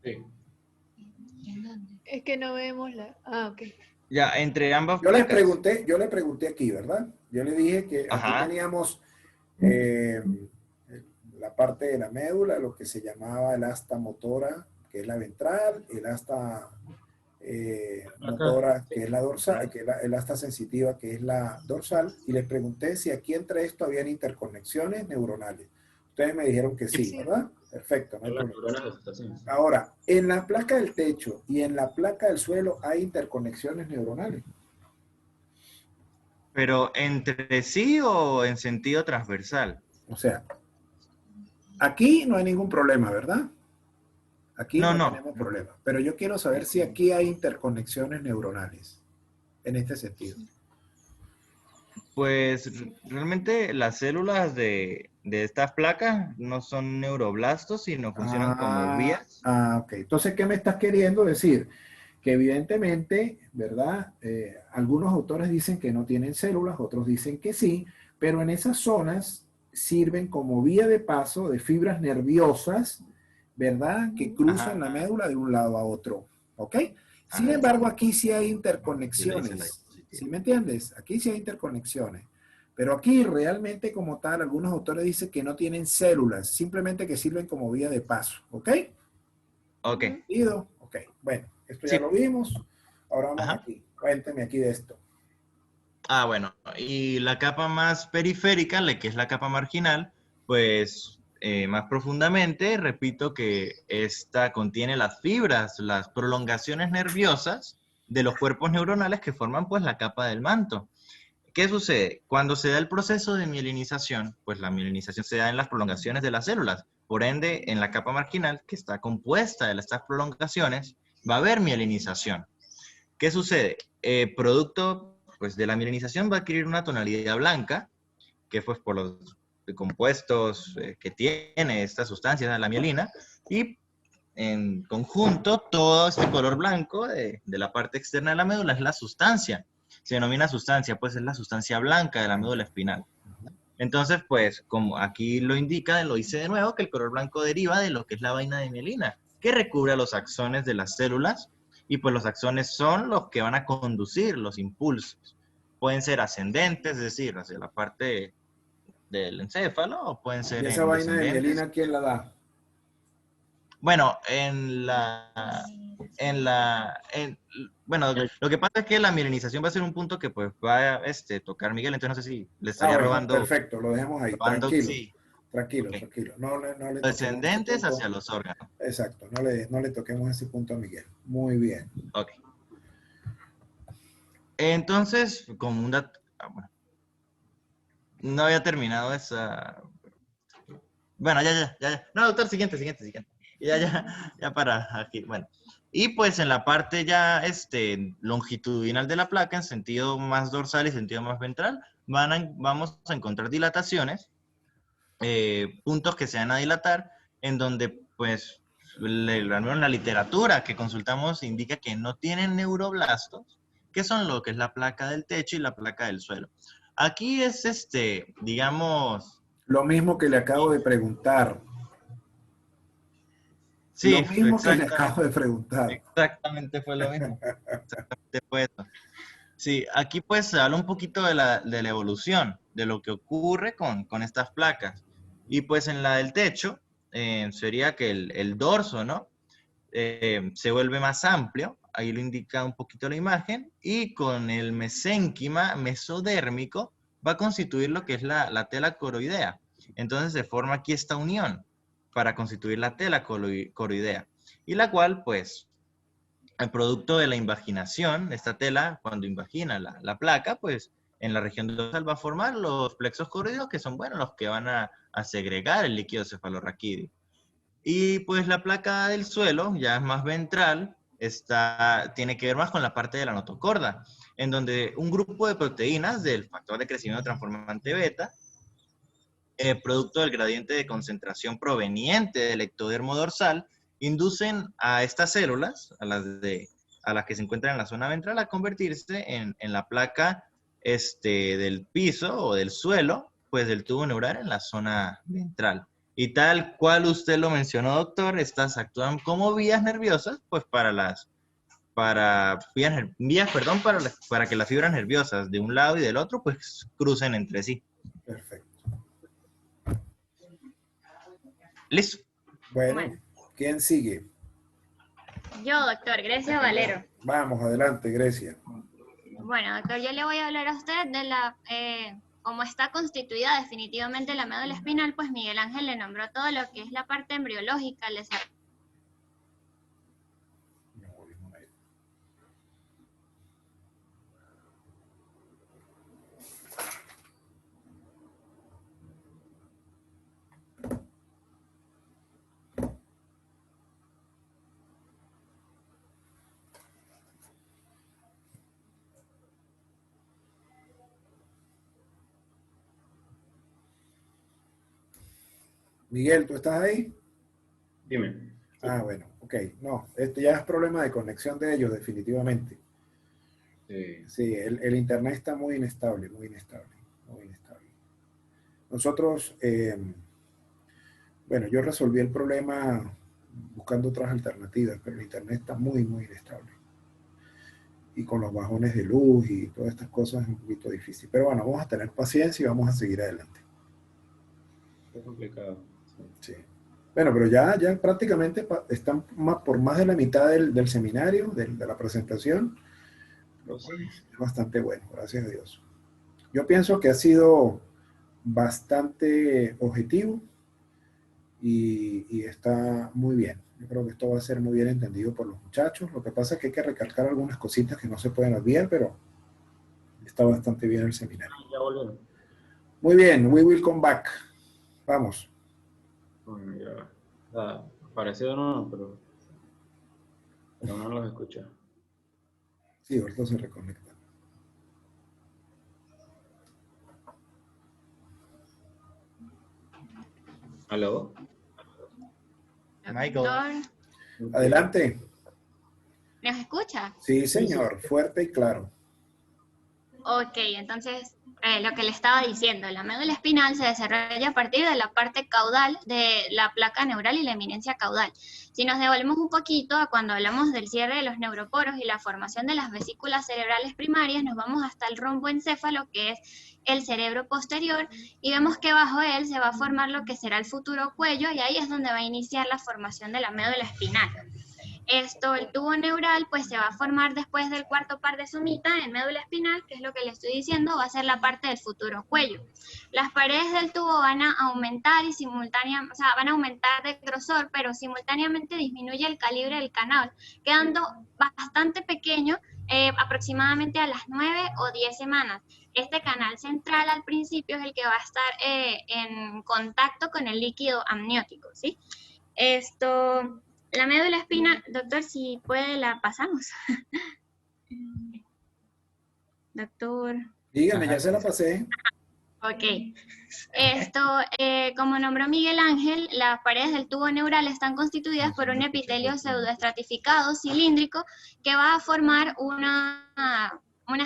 Sí. Es que no vemos la... Ah, ok. Ya, entre ambas Yo le placas. pregunté aquí, ¿verdad? Yo le dije que aquí teníamos la parte de la médula, lo que se llamaba el asta motora, que es la ventral, el asta motora, que es la dorsal, que es el asta sensitiva, que es la dorsal, y les pregunté si aquí entre esto habían interconexiones neuronales. Ustedes me dijeron que sí, ¿verdad? Perfecto, no hay problema. Ahora, en la placa del techo y en la placa del suelo hay interconexiones neuronales. ¿Pero entre sí o en sentido transversal? O sea, aquí no hay ningún problema, ¿verdad? Aquí no tenemos problema. Pero yo quiero saber si aquí hay interconexiones neuronales en este sentido. Pues realmente las células de estas placas no son neuroblastos, sino funcionan como vías. Ok. Entonces, ¿qué me estás queriendo decir? Que evidentemente, ¿verdad? Algunos autores dicen que no tienen células, otros dicen que sí, pero en esas zonas sirven como vía de paso de fibras nerviosas, ¿verdad? Que cruzan la médula de un lado a otro, ¿ok? Sin embargo, aquí sí hay interconexiones, ¿sí me entiendes? Aquí sí hay interconexiones, pero aquí realmente como tal, algunos autores dicen que no tienen células, simplemente que sirven como vía de paso, ¿ok? Ok. ¿Entendido? Ok, bueno, esto ya lo vimos, ahora vamos aquí, cuénteme aquí de esto. Bueno, y la capa más periférica, la que es la capa marginal, pues más profundamente, repito que esta contiene las fibras, las prolongaciones nerviosas de los cuerpos neuronales que forman pues la capa del manto. ¿Qué sucede? Cuando se da el proceso de mielinización, pues la mielinización se da en las prolongaciones de las células. Por ende, en la capa marginal, que está compuesta de estas prolongaciones, va a haber mielinización. ¿Qué sucede? Producto pues, de la mielinización va a adquirir una tonalidad blanca, que pues por los compuestos que tiene esta sustancia, la mielina, y en conjunto todo este color blanco de la parte externa de la médula es la sustancia. Se denomina sustancia, pues es la sustancia blanca de la médula espinal. Entonces, pues, como aquí lo indica, lo hice de nuevo, que el color blanco deriva de lo que es la vaina de mielina, que recubre a los axones de las células, y pues los axones son los que van a conducir los impulsos. Pueden ser ascendentes, es decir, hacia la parte del encéfalo, o pueden ser ¿Y esa vaina de descendentes. mielina quién la da? Bueno, bueno, lo que pasa es que la mielinización va a ser un punto que pues va a tocar Miguel, entonces no sé si le estaría robando. Perfecto, lo dejamos ahí, tranquilo. Sí. Tranquilo, Ok. tranquilo. No le toquemos Descendentes ese punto. hacia los órganos. Exacto, no le toquemos ese punto a Miguel. Muy bien. Ok. Entonces, como un dato... bueno, no había terminado esa... Bueno, ya. No, doctor, siguiente. Ya para aquí. Bueno. Y pues en la parte ya longitudinal de la placa, en sentido más dorsal y sentido más ventral, vamos a encontrar dilataciones, puntos que se van a dilatar, en donde pues al menos la literatura que consultamos indica que no tienen neuroblastos, que son lo que es la placa del techo y la placa del suelo. Aquí es digamos... Lo mismo que le acabo de preguntar. Sí, Lo mismo que le exactamente. acabo de preguntar. Exactamente fue lo mismo. Exactamente fue eso. Sí, aquí pues se habla un poquito de la evolución, de lo que ocurre con estas placas. Y pues en la del techo, sería que el dorso, ¿no? Se vuelve más amplio, ahí lo indica un poquito la imagen, y con el mesénquima mesodérmico va a constituir lo que es la tela coroidea. Entonces se forma aquí esta unión para constituir la tela coroidea, y la cual pues el producto de la invaginación, esta tela, cuando invagina la placa, pues en la región dorsal va a formar los plexos coroideos, que son, bueno, los que van a segregar el líquido cefalorraquídeo. Y pues la placa del suelo, ya es más ventral, tiene que ver más con la parte de la notocorda, en donde un grupo de proteínas del factor de crecimiento transformante beta, producto del gradiente de concentración proveniente del ectodermo dorsal, inducen a estas células, a las que se encuentran en la zona ventral, a convertirse en la placa del piso o del suelo, pues del tubo neural en la zona ventral. Y tal cual usted lo mencionó, doctor, estas actúan como vías nerviosas, pues para que las fibras nerviosas de un lado y del otro, pues crucen entre sí. Perfecto. Listo. Bueno, ¿quién sigue? Yo, doctor, Grecia Valero. Vamos, adelante, Grecia. Bueno, doctor, yo le voy a hablar a usted de cómo está constituida definitivamente la médula espinal, pues Miguel Ángel le nombró todo lo que es la parte embriológica, el desarrollo. Miguel, ¿tú estás ahí? Dime. Ah, bueno, ok. No, este ya es problema de conexión de ellos, definitivamente. Sí, el internet está muy inestable, muy inestable. Nosotros, bueno, yo resolví el problema buscando otras alternativas, pero el internet está muy, muy inestable. Y con los bajones de luz y todas estas cosas es un poquito difícil. Pero bueno, vamos a tener paciencia y vamos a seguir adelante. Es complicado. Sí. Bueno, pero ya prácticamente están por más de la mitad del seminario, de la presentación. Lo cual es bastante bueno, gracias a Dios. Yo pienso que ha sido bastante objetivo y está muy bien. Yo creo que esto va a ser muy bien entendido por los muchachos. Lo que pasa es que hay que recalcar algunas cositas que no se pueden olvidar, pero está bastante bien el seminario. Ya volvieron. Muy bien, we will come back. Vamos. Bueno, ya. Parecido no, pero no los escucha. Sí, ahorita se reconecta. ¿Aló? Michael. Doctor, Adelante. ¿nos escucha? Sí, señor, fuerte y claro. Ok, entonces lo que le estaba diciendo, la médula espinal se desarrolla a partir de la parte caudal de la placa neural y la eminencia caudal. Si nos devolvemos un poquito a cuando hablamos del cierre de los neuroporos y la formación de las vesículas cerebrales primarias, nos vamos hasta el romboencéfalo, que es el cerebro posterior, y vemos que bajo él se va a formar lo que será el futuro cuello, y ahí es donde va a iniciar la formación de la médula espinal. El tubo neural pues se va a formar después del cuarto par de somita en médula espinal, que es lo que le estoy diciendo, va a ser la parte del futuro cuello. Las paredes del tubo van a aumentar y simultáneamente, o sea, van a aumentar de grosor, pero simultáneamente disminuye el calibre del canal, quedando bastante pequeño, aproximadamente a las 9 o 10 semanas. Este canal central al principio es el que va a estar en contacto con el líquido amniótico, ¿sí? La médula espinal, doctor, si puede la pasamos. Doctor. Dígame, ya se la pasé. Ok. Como nombró Miguel Ángel, las paredes del tubo neural están constituidas por un epitelio pseudoestratificado cilíndrico que va a formar unas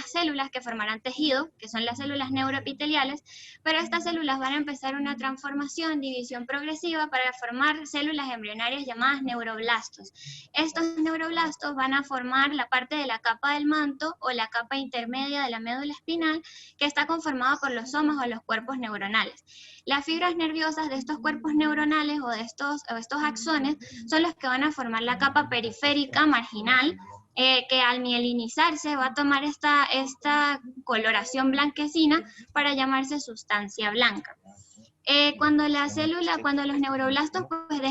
células que formarán tejido, que son las células neuroepiteliales, pero estas células van a empezar una transformación, división progresiva para formar células embrionarias llamadas neuroblastos. Estos neuroblastos van a formar la parte de la capa del manto o la capa intermedia de la médula espinal, que está conformada por los somas o los cuerpos neuronales. Las fibras nerviosas de estos cuerpos neuronales o de estos axones son los que van a formar la capa periférica marginal, que al mielinizarse va a tomar esta coloración blanquecina para llamarse sustancia blanca. Cuando los neuroblastos pues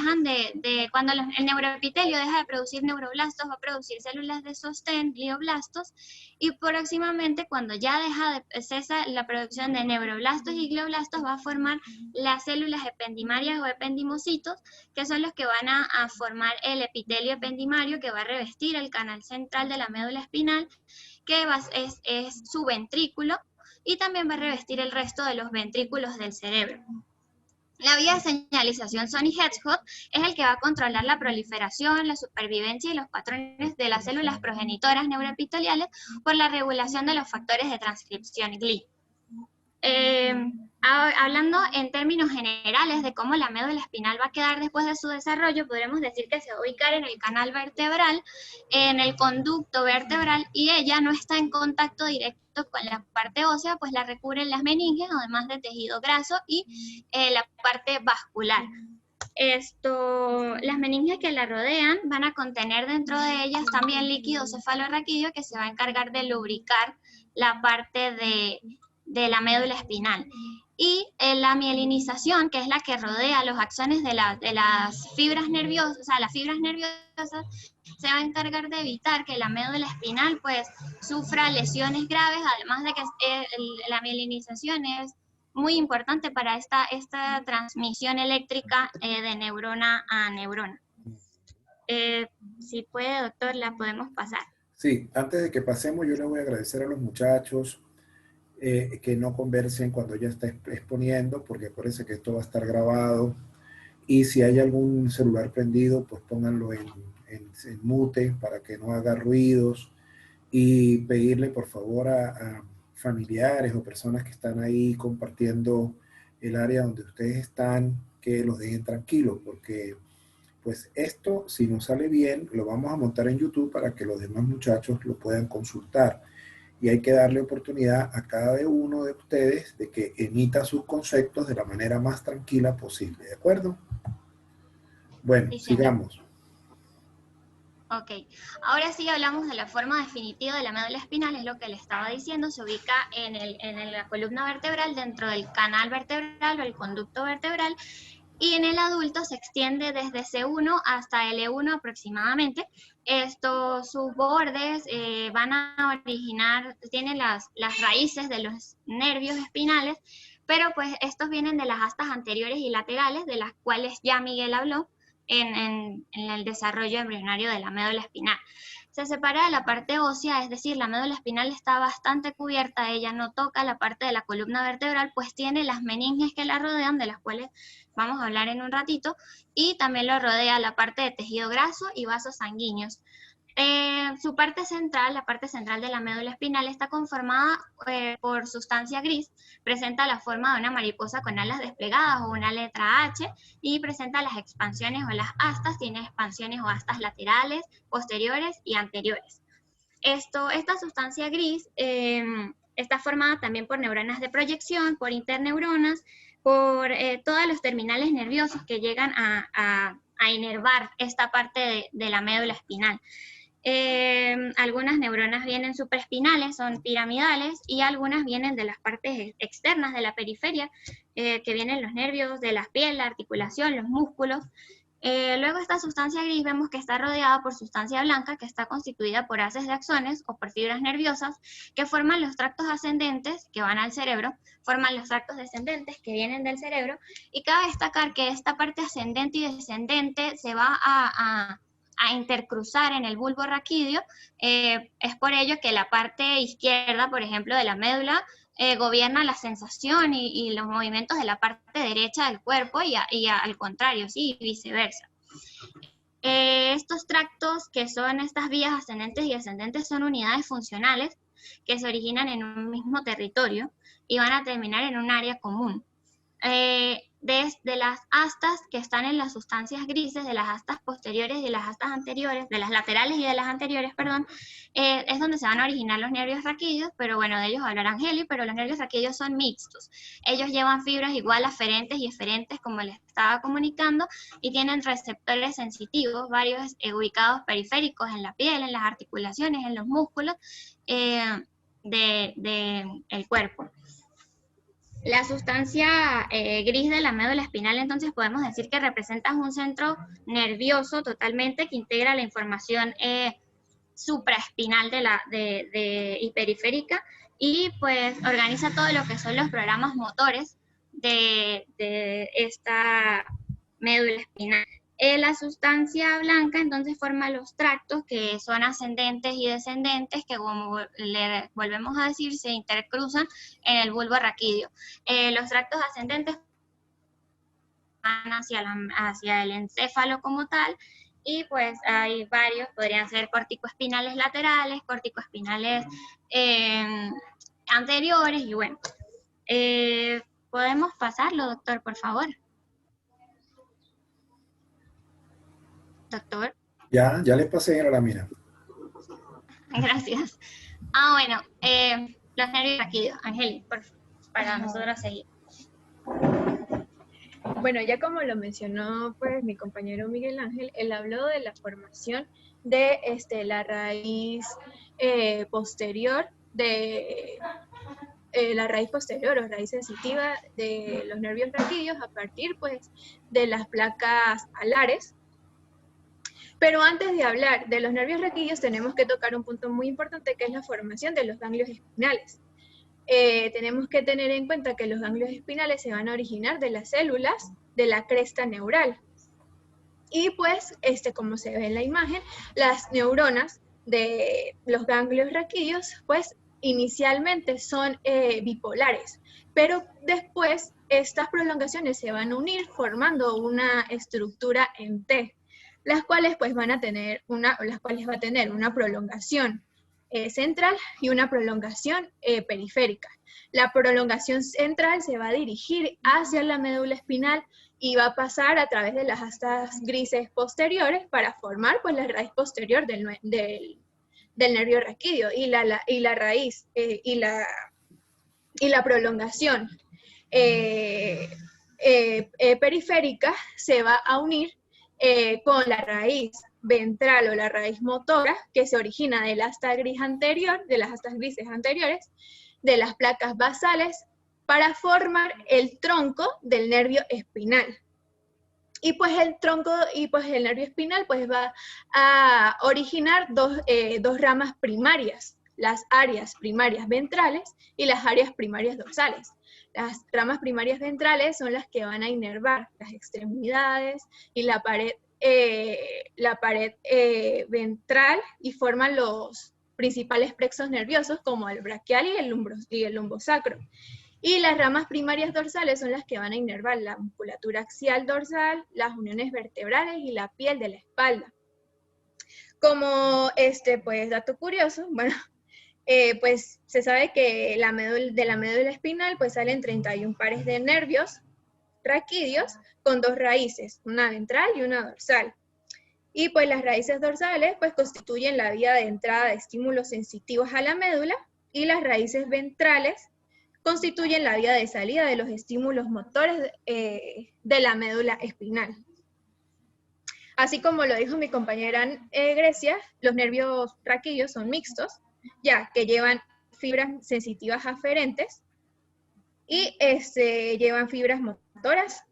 cuando el neuroepitelio deja de producir neuroblastos, va a producir células de sostén, glioblastos, y próximamente cuando ya cesa la producción de neuroblastos y glioblastos, va a formar las células ependimarias o ependimocitos, que son los que van a formar el epitelio ependimario que va a revestir el canal central de la médula espinal, que es su ventrículo, y también va a revestir el resto de los ventrículos del cerebro. La vía de señalización Sony-Hedgehog es el que va a controlar la proliferación, la supervivencia y los patrones de las células progenitoras neuroepiteliales por la regulación de los factores de transcripción GLI. Hablando en términos generales de cómo la médula espinal va a quedar después de su desarrollo, podremos decir que se va a ubicar en el canal vertebral, en el conducto vertebral, y ella no está en contacto directo con la parte ósea, pues la recubren las meninges, además de tejido graso y la parte vascular. Las meninges que la rodean van a contener dentro de ellas también líquido cefalorraquídeo que se va a encargar de lubricar la parte de la médula espinal. Y la mielinización, que es la que rodea los axones de las fibras nerviosas, o sea, las fibras nerviosas, se va a encargar de evitar que la médula espinal pues sufra lesiones graves, además de que la mielinización es muy importante para esta transmisión eléctrica de neurona a neurona. Si puede, doctor, la podemos pasar. Sí, antes de que pasemos, yo le voy a agradecer a los muchachos que no conversen cuando ya está exponiendo, porque acuérdense que esto va a estar grabado, y si hay algún celular prendido, pues pónganlo en mute para que no haga ruidos, y pedirle por favor a familiares o personas que están ahí compartiendo el área donde ustedes están, que los dejen tranquilos, porque pues esto, si no sale bien, lo vamos a montar en YouTube para que los demás muchachos lo puedan consultar. Y hay que darle oportunidad a cada uno de ustedes de que emita sus conceptos de la manera más tranquila posible, ¿de acuerdo? Bueno, sí, sigamos. Ok, ahora sí hablamos de la forma definitiva de la médula espinal, es lo que le estaba diciendo, se ubica en la columna vertebral, dentro del canal vertebral o el conducto vertebral, y en el adulto se extiende desde C1 hasta L1 aproximadamente. Sus bordes van a originar, tienen las raíces de los nervios espinales, pero pues estos vienen de las astas anteriores y laterales, de las cuales ya Miguel habló en el desarrollo embrionario de la médula espinal. Se separa de la parte ósea, es decir, la médula espinal está bastante cubierta, ella no toca la parte de la columna vertebral, pues tiene las meninges que la rodean, de las cuales vamos a hablar en un ratito, y también lo rodea la parte de tejido graso y vasos sanguíneos. Su parte central, la parte central de la médula espinal, está conformada por sustancia gris, presenta la forma de una mariposa con alas desplegadas o una letra H, y presenta las expansiones o las astas, tiene expansiones o astas laterales, posteriores y anteriores. Esta sustancia gris está formada también por neuronas de proyección, por interneuronas, por todos los terminales nerviosos que llegan a inervar esta parte de la médula espinal. Algunas neuronas vienen supraespinales, son piramidales, y algunas vienen de las partes externas de la periferia, que vienen los nervios de la piel, la articulación, los músculos. Luego esta sustancia gris vemos que está rodeada por sustancia blanca, que está constituida por haces de axones o por fibras nerviosas que forman los tractos ascendentes que van al cerebro, forman los tractos descendentes que vienen del cerebro, y cabe destacar que esta parte ascendente y descendente se va a intercruzar en el bulbo raquídeo. Es por ello que la parte izquierda, por ejemplo, de la médula, gobierna la sensación y los movimientos de la parte derecha del cuerpo, y al contrario, sí, y viceversa. Estos tractos, que son estas vías ascendentes y descendentes, son unidades funcionales que se originan en un mismo territorio y van a terminar en un área común. De las astas que están en las sustancias grises, de las astas posteriores y de las astas anteriores, de las laterales y de las anteriores, perdón, es donde se van a originar los nervios raquídeos, pero bueno, de ellos hablará Angeli, pero los nervios raquídeos son mixtos. Ellos llevan fibras igual aferentes y eferentes, como les estaba comunicando, y tienen receptores sensitivos, varios ubicados periféricos en la piel, en las articulaciones, en los músculos del cuerpo. La sustancia gris de la médula espinal, entonces, podemos decir que representa un centro nervioso totalmente que integra la información supraespinal y periférica, y pues organiza todo lo que son los programas motores de esta médula espinal. La sustancia blanca entonces forma los tractos, que son ascendentes y descendentes, que, como le volvemos a decir, se intercruzan en el bulbo raquídeo. Los tractos ascendentes van hacia el encéfalo como tal, y pues hay varios, podrían ser corticoespinales laterales, corticoespinales anteriores, y bueno. ¿Podemos pasarlo, doctor, por favor? Doctor. Ya le pasé a la mira. Gracias. Bueno, los nervios raquídeos. Angeli, para nosotros seguir. Bueno, ya como lo mencionó pues mi compañero Miguel Ángel, él habló de la formación de la raíz posterior la raíz posterior o raíz sensitiva de los nervios raquídeos a partir pues de las placas alares. Pero antes de hablar de los nervios raquídeos tenemos que tocar un punto muy importante, que es la formación de los ganglios espinales. Tenemos que tener en cuenta que los ganglios espinales se van a originar de las células de la cresta neural. Y pues, como se ve en la imagen, las neuronas de los ganglios raquídeos, pues inicialmente son bipolares, pero después estas prolongaciones se van a unir formando una estructura en T, las cuales pues va a tener una prolongación central y una prolongación periférica. La prolongación central se va a dirigir hacia la médula espinal y va a pasar a través de las astas grises posteriores para formar pues la raíz posterior del nervio raquídeo, y la raíz y la prolongación periférica se va a unir con la raíz ventral o la raíz motora, que se origina del asta gris anterior, de las astas grises anteriores, de las placas basales, para formar el tronco del nervio espinal. Y pues el nervio espinal pues va a originar dos ramas primarias, las áreas primarias ventrales y las áreas primarias dorsales. Las ramas primarias ventrales son las que van a inervar las extremidades y la pared ventral, y forman los principales plexos nerviosos como el braquial y el lumbosacro. Y las ramas primarias dorsales son las que van a inervar la musculatura axial dorsal, las uniones vertebrales y la piel de la espalda. Como pues dato curioso, bueno, pues se sabe que de la médula espinal pues salen 31 pares de nervios raquídeos con dos raíces, una ventral y una dorsal. Y pues las raíces dorsales pues constituyen la vía de entrada de estímulos sensitivos a la médula, y las raíces ventrales constituyen la vía de salida de los estímulos motores de la médula espinal. así como lo dijo mi compañera Grecia, los nervios raquídeos son mixtos, ya que llevan fibras sensitivas aferentes y llevan fibras motoras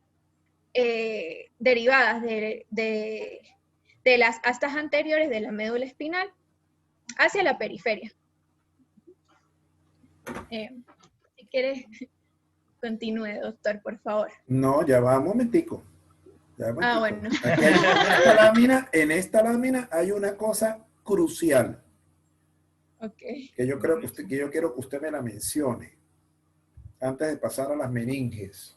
derivadas de las astas anteriores de la médula espinal hacia la periferia. Si quieres, continúe, doctor, por favor. No, ya va un momentico. Bueno. Aquí hay en esta lámina hay una cosa crucial. Okay. Que yo quiero que usted me la mencione antes de pasar a las meninges.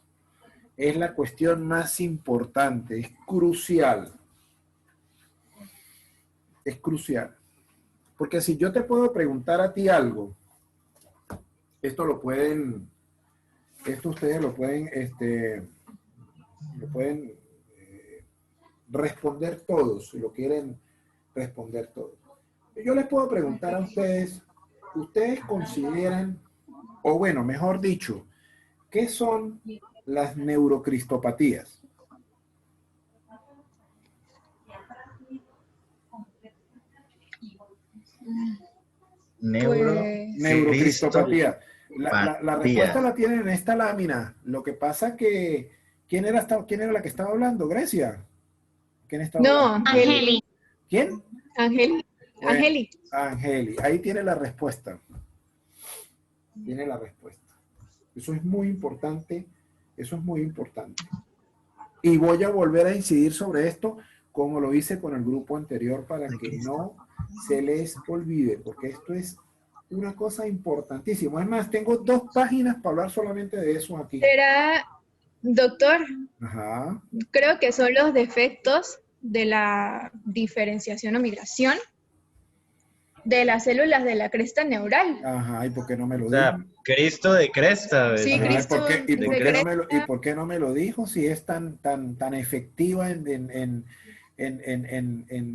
Es la cuestión más importante, es crucial. Es crucial. Porque si yo te puedo preguntar a ti algo, esto ustedes lo pueden responder todos, si lo quieren responder todos. Yo les puedo preguntar a ustedes, ¿ustedes consideran, o bueno, mejor dicho, qué son las neurocristopatías? Neurocristopatía. La respuesta la tienen en esta lámina. Lo que pasa que, ¿quién era la que estaba hablando? ¿Grecia? ¿Quién estaba hablando? Angeli. ¿Quién? Angeli. Bueno, Angeli. Angeli. Ahí tiene la respuesta. Tiene la respuesta. Eso es muy importante. Eso es muy importante. Y voy a volver a incidir sobre esto como lo hice con el grupo anterior para que no se les olvide, porque esto es una cosa importantísima. Es más, tengo 2 páginas para hablar solamente de eso aquí. Será, doctor, Ajá. creo que son los defectos de la diferenciación o migración de las células de la cresta neural. Ajá, ¿y por qué no me lo O dijo? sea, Cristo de cresta. Sí, Ajá, Cristo ¿y de por qué no me lo dijo si es tan efectiva en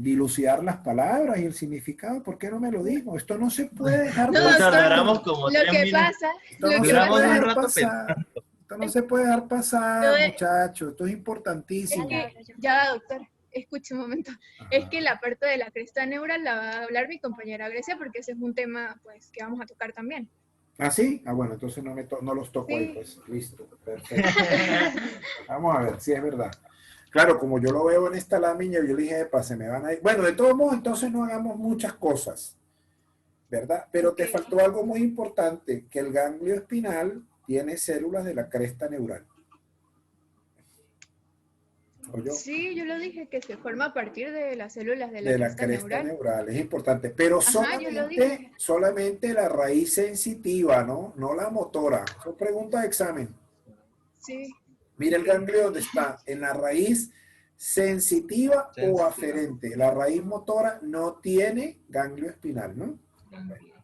dilucidar las palabras y el significado? ¿Por qué no me lo dijo? Esto no se puede dejar No, pasar. Tardáramos como Lo 3 que minutos. pasa, Esto no lo se que Duramos puede un dejar rato pasar. Esto no se puede dejar pasar, No, muchachos. Esto es es importantísimo. que, ya doctor, escuche un momento, Ajá. es que la parte de la cresta neural la va a hablar mi compañera Grecia porque ese es un tema pues que vamos a tocar también. ¿Ah, sí? Ah, bueno, entonces no los toco ahí, Sí. pues. Listo, perfecto. Vamos a ver si es verdad. Claro, como yo lo veo en esta lámina, yo le dije, epa, se me van a ir. Bueno, de todos modos, entonces no hagamos muchas cosas, ¿verdad? Pero te faltó algo muy importante, que el ganglio espinal tiene células de la cresta neural. ¿Oyó? Sí, yo lo dije, que se forma a partir de las células de la cresta neural. Es importante, pero Ajá, yo lo dije. solamente la raíz sensitiva, ¿no? No la motora. Son preguntas de examen. Sí. Mira el ganglio donde está, en la raíz sensitiva o aferente. La raíz motora no tiene ganglio espinal, ¿no?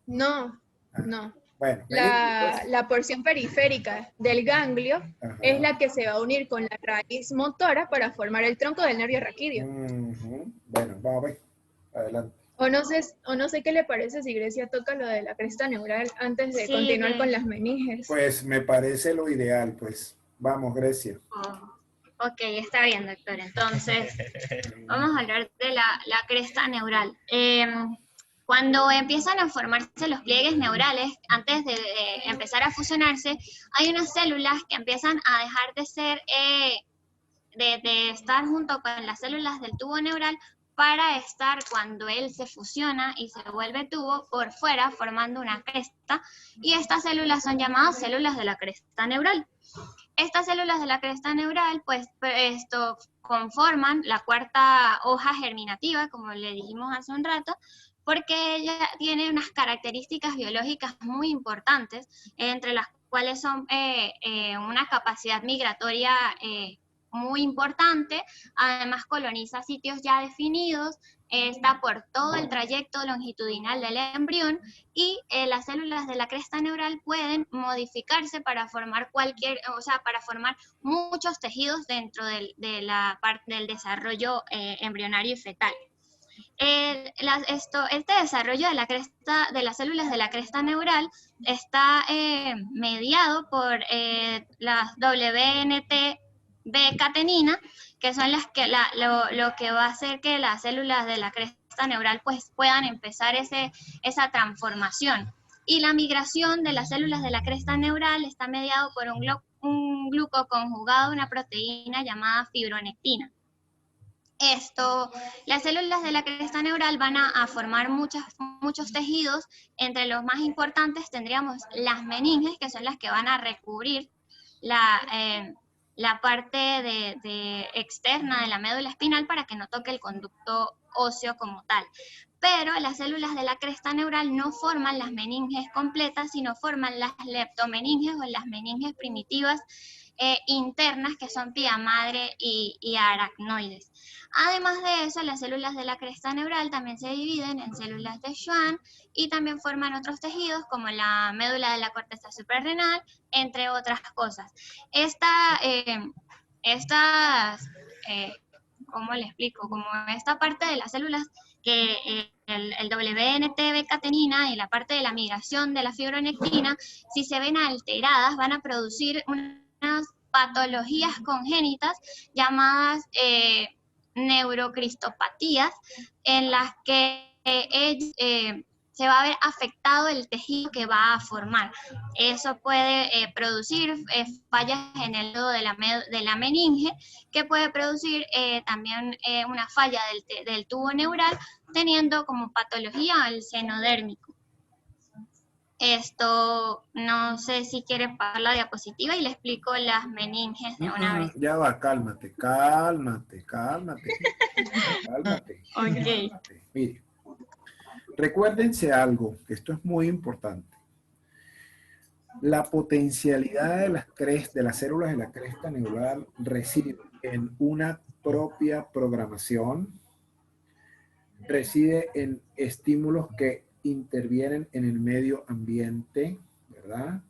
No, no. Bueno, La porción periférica del ganglio ajá. es la que se va a unir con la raíz motora para formar el tronco del nervio raquídeo. Ujú. Bueno, vamos a ver. Adelante. O no sé qué le parece si Grecia toca lo de la cresta neural antes de Sí, continuar con las meninges. Pues me parece lo ideal, pues. Vamos, Grecia. Ok, está bien, doctor. Entonces, vamos a hablar de la cresta neural. Cuando empiezan a formarse los pliegues neurales, antes de empezar a fusionarse, hay unas células que empiezan a dejar de ser, de estar junto con las células del tubo neural para estar cuando él se fusiona y se vuelve tubo por fuera formando una cresta, y estas células son llamadas células de la cresta neural. Estas células de la cresta neural, pues esto conforman la cuarta hoja germinativa, como le dijimos hace un rato, porque ella tiene unas características biológicas muy importantes, entre las cuales son una capacidad migratoria muy importante, además coloniza sitios ya definidos, está por todo el trayecto longitudinal del embrión, y las células de la cresta neural pueden modificarse para formar para formar muchos tejidos dentro del desarrollo embrionario y fetal. Este desarrollo de las células de la cresta neural está mediado por las WNT B-catenina, que son las que lo que va a hacer que las células de la cresta neural pues puedan empezar esa transformación. Y la migración de las células de la cresta neural está mediado por un glucoconjugado de una proteína llamada fibronectina. Las células de la cresta neural van a formar muchos tejidos. Entre los más importantes tendríamos las meninges, que son las que van a recubrir la parte externa de la médula espinal para que no toque el conducto óseo como tal. Pero las células de la cresta neural no forman las meninges completas, sino forman las leptomeninges o las meninges primitivas internas, que son pía madre y aracnoides. Además de eso, las células de la cresta neural también se dividen en células de Schwann y también forman otros tejidos como la médula de la corteza suprarrenal, entre otras cosas. ¿Cómo le explico? Como esta parte de las células que el WNT-B-catenina y la parte de la migración de la fibronectina, si se ven alteradas, van a producir unas patologías congénitas llamadas neurocristopatías, en las que se va a ver afectado el tejido que va a formar. Eso puede producir fallas en el nodo de la meninge, que puede producir también una falla del tubo neural, teniendo como patología el seno dérmico. No sé si quiere pasar la diapositiva y le explico las meninges de una vez. Ya va, cálmate. Ok. Mire, recuérdense algo, que esto es muy importante. La potencialidad de las células de la cresta neural reside en una propia programación, reside en estímulos que intervienen en el medio ambiente, ¿verdad?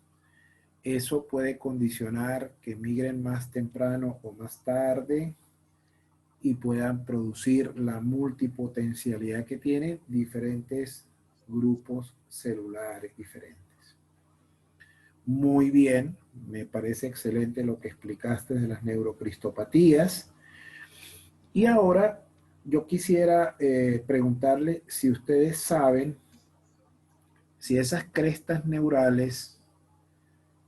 Eso puede condicionar que migren más temprano o más tarde y puedan producir la multipotencialidad que tienen diferentes grupos celulares diferentes. Muy bien, me parece excelente lo que explicaste de las neurocristopatías. Y ahora yo quisiera preguntarle si ustedes saben si esas crestas neurales,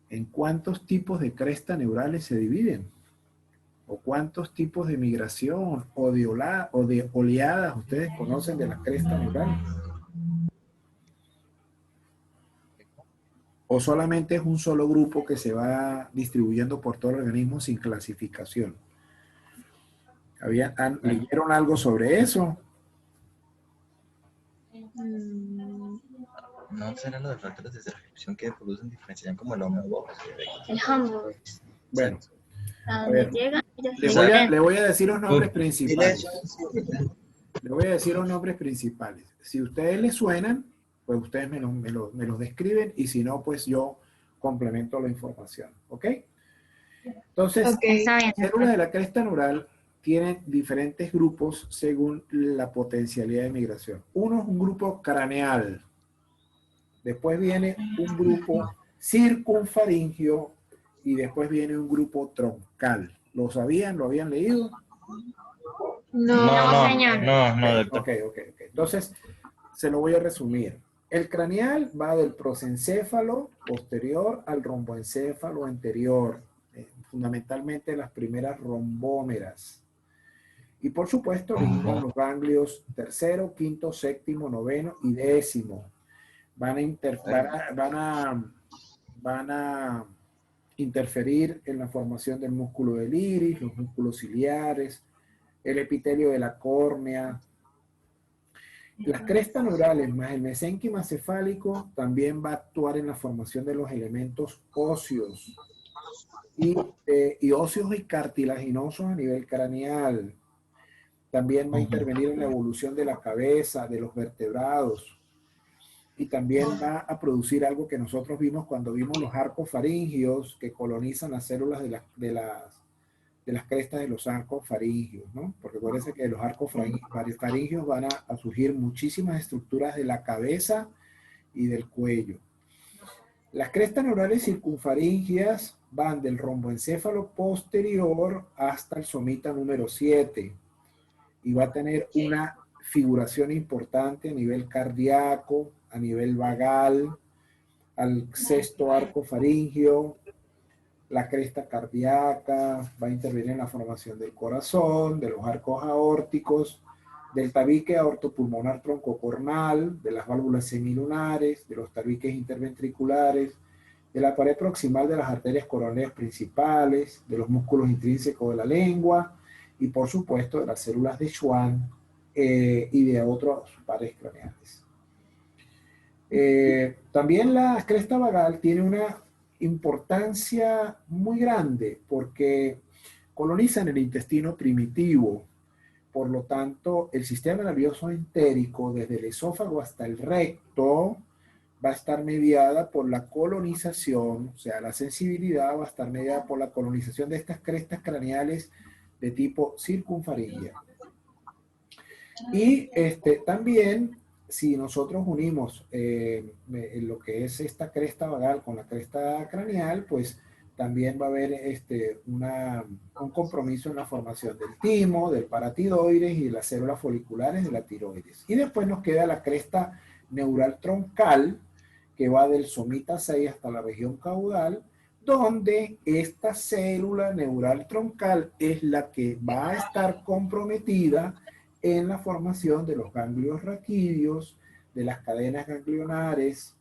¿en cuántos tipos de crestas neurales se dividen? ¿O cuántos tipos de migración o de oleadas ustedes conocen de las crestas neurales? ¿O solamente es un solo grupo que se va distribuyendo por todo el organismo sin clasificación? ¿Leyeron algo sobre eso? ¿No será lo de factores de transcripción que producen diferenciación como el homobox? El Hamburg. Bueno, A ver, donde llega, le voy a decir los nombres principales. Le voy a decir los nombres principales. Si a ustedes les suenan, pues ustedes me los describen, y si no, pues yo complemento la información. ¿Ok? Entonces, las células de la cresta neural tienen diferentes grupos según la potencialidad de migración. Uno es un grupo craneal. Después viene un grupo circunfaringio y después viene un grupo troncal. ¿Lo sabían? ¿Lo habían leído? No, señor. No, doctor. Ok. Entonces, se lo voy a resumir. El craneal va del prosencéfalo posterior al romboencéfalo anterior, fundamentalmente las primeras rombómeras. Y por supuesto, los ganglios tercero, quinto, séptimo, noveno y décimo. Van a interferir en la formación del músculo del iris, los músculos ciliares, el epitelio de la córnea. Las crestas neurales más el mesénquima cefálico también va a actuar en la formación de los elementos óseos y óseos y cartilaginosos a nivel craneal. También va a intervenir en la evolución de la cabeza, de los vertebrados. Y también va a producir algo que nosotros vimos cuando vimos los arcos faringios que colonizan las células de las crestas de los arcos faringios, ¿no? Porque acuérdense que de los arcos faringios van a surgir muchísimas estructuras de la cabeza y del cuello. Las crestas neurales circunfaríngeas van del romboencéfalo posterior hasta el somita número 7 y va a tener una figuración importante a nivel cardíaco, a nivel vagal, al sexto arco faríngeo, la cresta cardíaca, va a intervenir en la formación del corazón, de los arcos aórticos, del tabique aortopulmonar troncocornal, de las válvulas semilunares, de los tabiques interventriculares, de la pared proximal de las arterias coronarias principales, de los músculos intrínsecos de la lengua y por supuesto de las células de Schwann y de otros pares craneales. También la cresta vagal tiene una importancia muy grande porque colonizan el intestino primitivo. Por lo tanto, el sistema nervioso entérico, desde el esófago hasta el recto, va a estar mediada por la colonización, o sea, la sensibilidad va a estar mediada por la colonización de estas crestas craneales de tipo circunfaríngea. Y también, si nosotros unimos lo que es esta cresta vagal con la cresta craneal, pues también va a haber un compromiso en la formación del timo, del paratiroides y de las células foliculares de la tiroides. Y después nos queda la cresta neural troncal, que va del somita 6 hasta la región caudal, donde esta célula neural troncal es la que va a estar comprometida en la formación de los ganglios raquídeos, de las cadenas ganglionares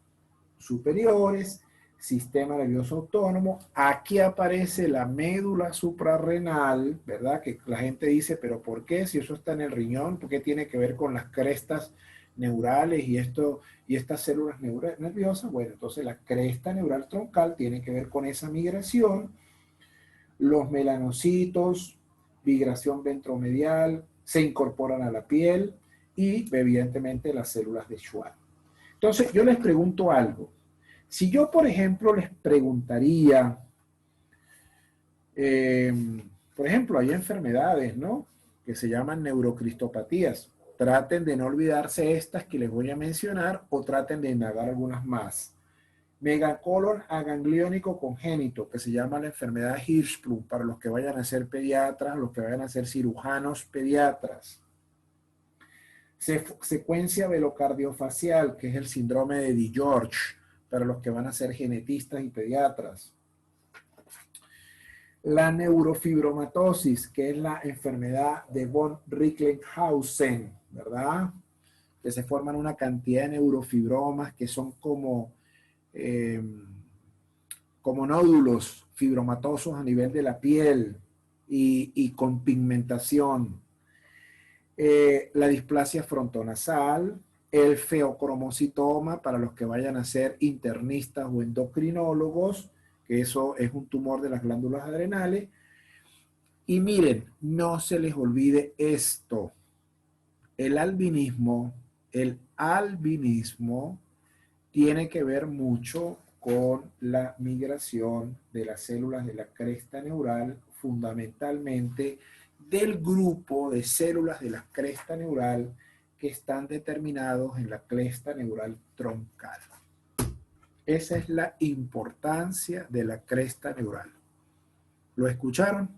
superiores, sistema nervioso autónomo. Aquí aparece la médula suprarrenal, ¿verdad? Que la gente dice, pero ¿por qué? Si eso está en el riñón, ¿por qué tiene que ver con las crestas neurales y estas células nerviosas? Bueno, entonces la cresta neural troncal tiene que ver con esa migración, los melanocitos, migración ventromedial, se incorporan a la piel y evidentemente las células de Schwann. Entonces yo les pregunto algo. Si yo, por ejemplo, les preguntaría, por ejemplo, hay enfermedades, ¿no?, que se llaman neurocristopatías. Traten de no olvidarse estas que les voy a mencionar o traten de indagar algunas más. Megacolon agangliónico congénito, que se llama la enfermedad Hirschsprung, para los que vayan a ser pediatras, los que vayan a ser cirujanos pediatras. Secuencia velocardiofacial, que es el síndrome de DiGeorge, para los que van a ser genetistas y pediatras. La neurofibromatosis, que es la enfermedad de von Recklinghausen, ¿verdad? Que se forman una cantidad de neurofibromas que son como nódulos fibromatosos a nivel de la piel y con pigmentación. La displasia frontonasal, el feocromocitoma para los que vayan a ser internistas o endocrinólogos, que eso es un tumor de las glándulas adrenales. Y miren, no se les olvide esto, el albinismo tiene que ver mucho con la migración de las células de la cresta neural, fundamentalmente del grupo de células de la cresta neural que están determinados en la cresta neural troncal. Esa es la importancia de la cresta neural. ¿Lo escucharon?